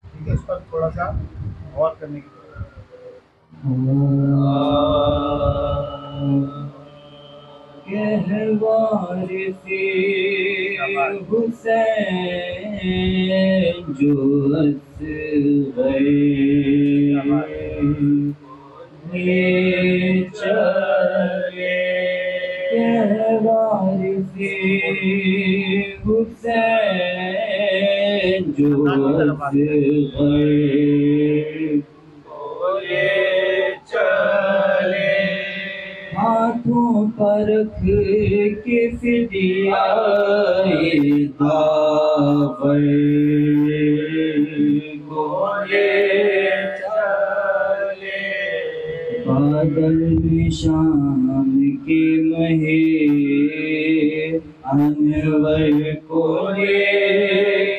ठीक है, इस पर थोड़ा सा गौर करने की गहवार से हुसैन जो असग़र ले चले, गहवार से हुसैन जो असग़र ले चले, हाथों पर रख के फिदियाए दावर को ले चले, बादल शाम के महे अनवर को ले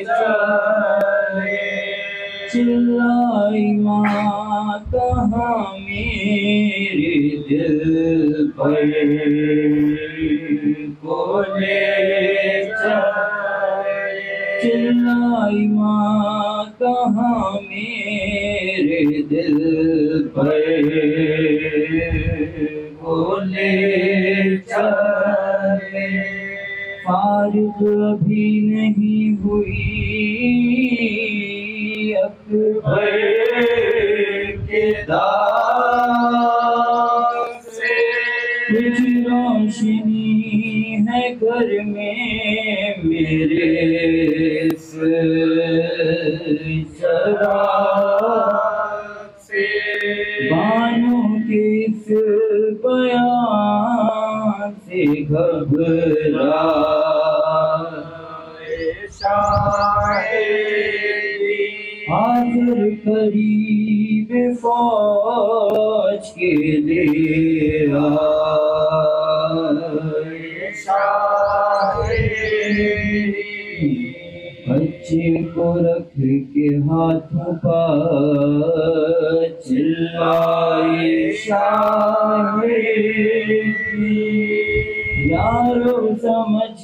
चले, चिल्लाई माँ कहाँ मेरे दिल पर को ले चले, चिल्लाई माँ कहाँ मेरे दिल पर को ले चले, फारिग अभी नहीं हुई अकबर के दाग से, कुछ रोशनी है घर में मेरे इस चिराग से, बानों के इस बयान से घबरा हाजिर करीब फौज के लिए बच्चे को रख के हाथों पर चिल्लाए यारो समझ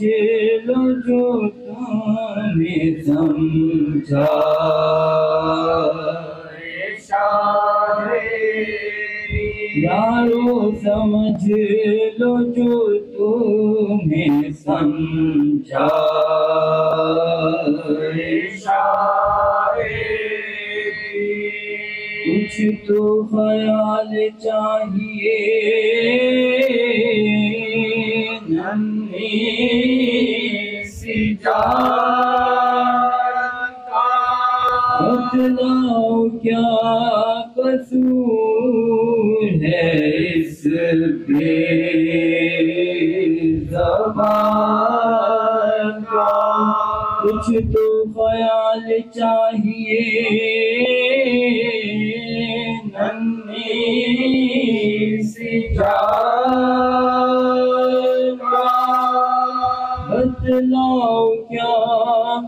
लो जो तुमने समझा, यारो समझ लो जो तुम्हें समझा, कुछ तो ख्याल चाहिए नन्ही सी जान का, बतलाओ क्या कसूर है इस बेज़बान का। कुछ तो ख्याल चाहिए नन्ही सी जान का, बतलाओ क्या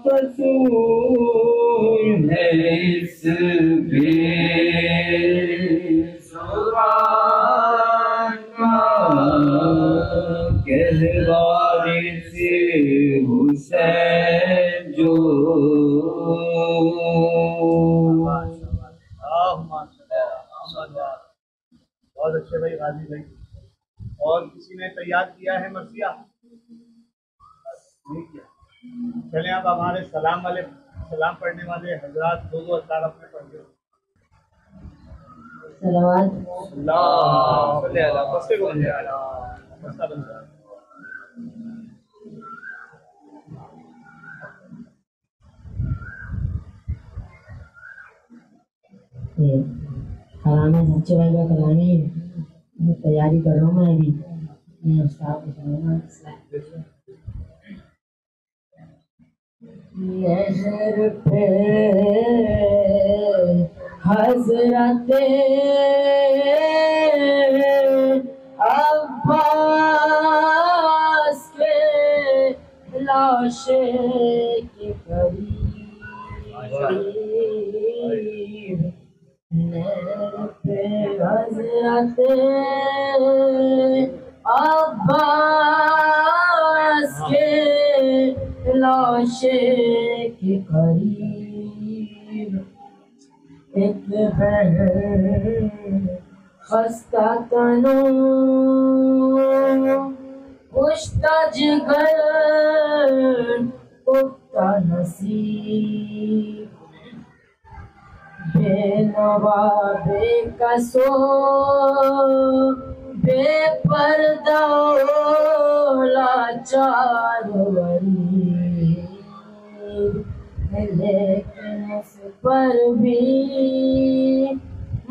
कसूर है इस बेज़ुबान का। कहवारे से हुसैन जो बहुत अच्छे भाई गाजी भाई। और किसी ने तैयार किया है मर्सिया? नहीं किया। चले आप हमारे सलाम पढ़ने वाले हजरात दो अल्लाह अपने पढ़ गए। कलामी सच्चे भाई का कलामी तैयारी कर रहा हूँ मैं अभी। मैं उस्ताद को सुनाऊंगा। नजर पे हजरत अब्बास के लाशे के करीब, नजर पे हजरत अब्बास के लाशे के करीब, एक बहन खस्ता तनो पुश्ता जिगर पुख्ता नसीब, बेनवा बेकसो बेपर्दा लाचार गरीब, लेकिन उस पर भी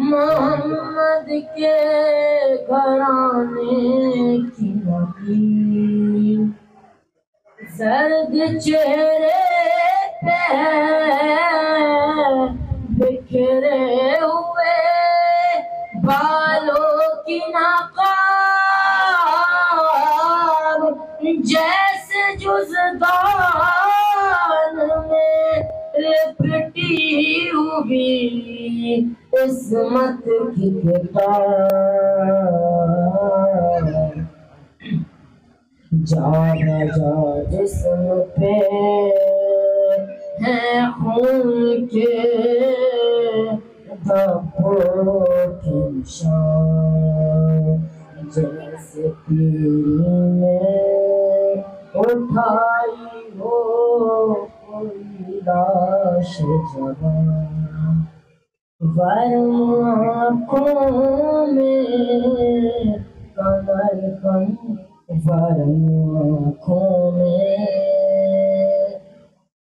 मोहम्मद के घराने की लकीर, जर्द चेहरे पे बिखरे हुए बालों की नकाब, जैसे जुज़दान में लिपटी हुई इस्मत की किताब, जा जिस्म पे है खून के धब्बों के निशान, जैसे पीली में उठाई हो कोई लाश जवान, आँखों में कमर कम, आँखों में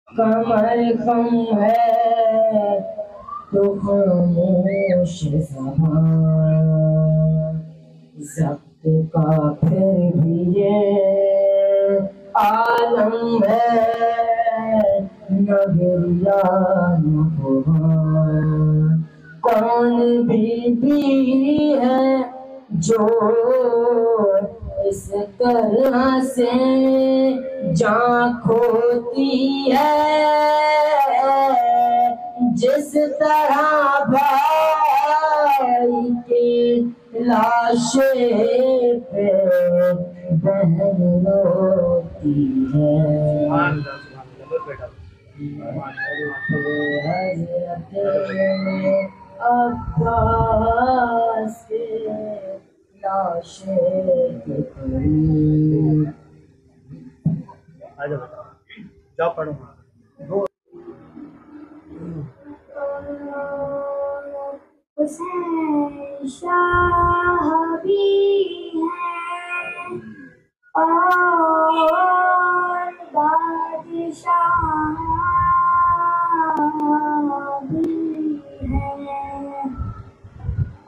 कमर कम है तो खामोश ज़बान, ज़ब्त का फिर भी ये आलम है, नगरिया न भगवान, कौन बीबी है जो इस तरह से जान खोती है, जिस तरह भाई की लाशे पे बहन रोती है। अब्बास के लाशे के करीब, जाओ पढ़ो। हुसैन शाह भी हैं और बादशाह भी हैं।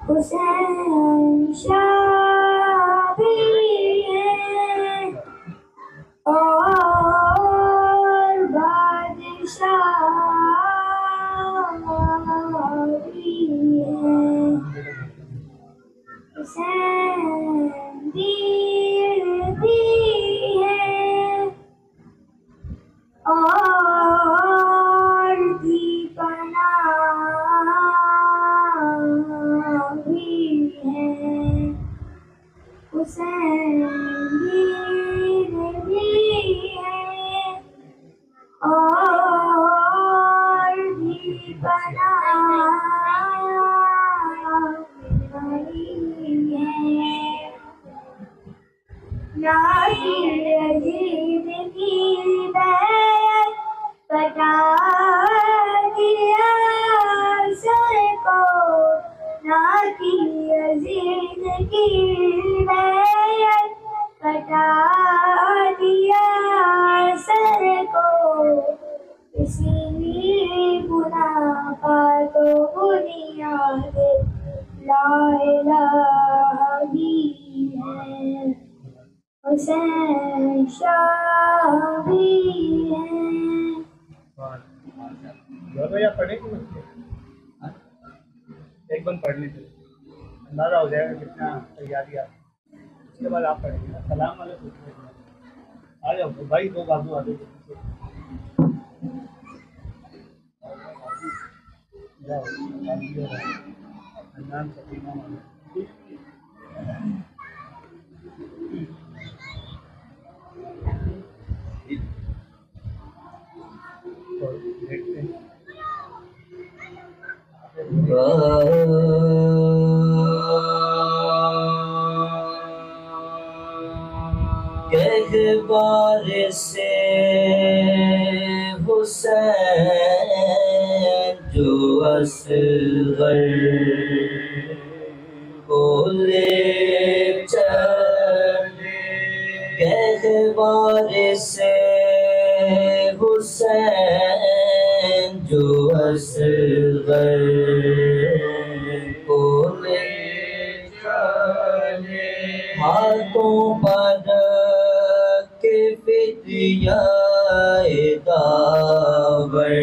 हुसैन शाह भी हैं और बादशाह भी हैं। हुसैन दीन भी हैं और दीपना भी हैं। हुसैन दीन भी हैं और दीपना भी हैं। नासिर यजीद की बैत कटा दिया सर को, नासिर यजीद की बैत कटा दिया सर को। किसी गुनाह का तो बुनियाद ला इलाहा भी है। हुसैन शाह भी हैं। या पढ़े कि एक बंद पढ़ लीजिए, अंदाजा हो जाएगा कितना तैयारी आप। उसके बाद आप पढ़ेंगे ना सलाम वाले आ जाओ भाई, दो बाजू आ जाओ। देखते हैं कहबार से हुसैन जो असगर को ले चले, कहबार से हुसैन जो असगर को ले चले, हाथों पर के फिदियाए दावर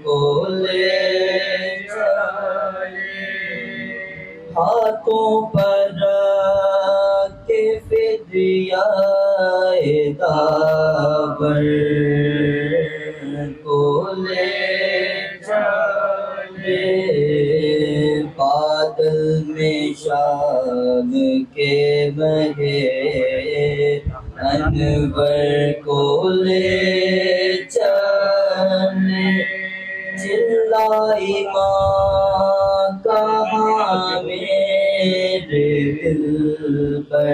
को ले चले, हाथों पर के फिदियाए दावर को ले चले, बादल में शाम के बहे अनवर को ले चले, चिल्लाई माँ कहाँ मेरे दिल पर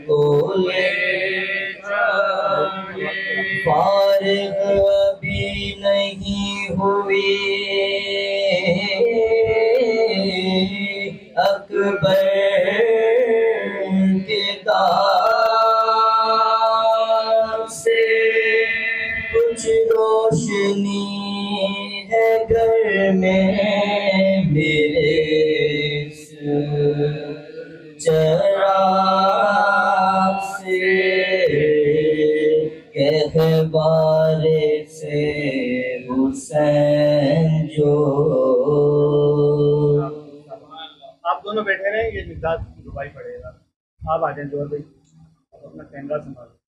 को ले चले, फारिग अभी नहीं हुई अकबर के दाग से, कुछ रोशनी है घर में मेरे चराग से, कहबार से हुसैन जो। आप दोनों बैठे रहे, ये मिजाज की दुबाई पड़ेगा। आप आ जाए जोर भाई, अपना कैमरा संभालो।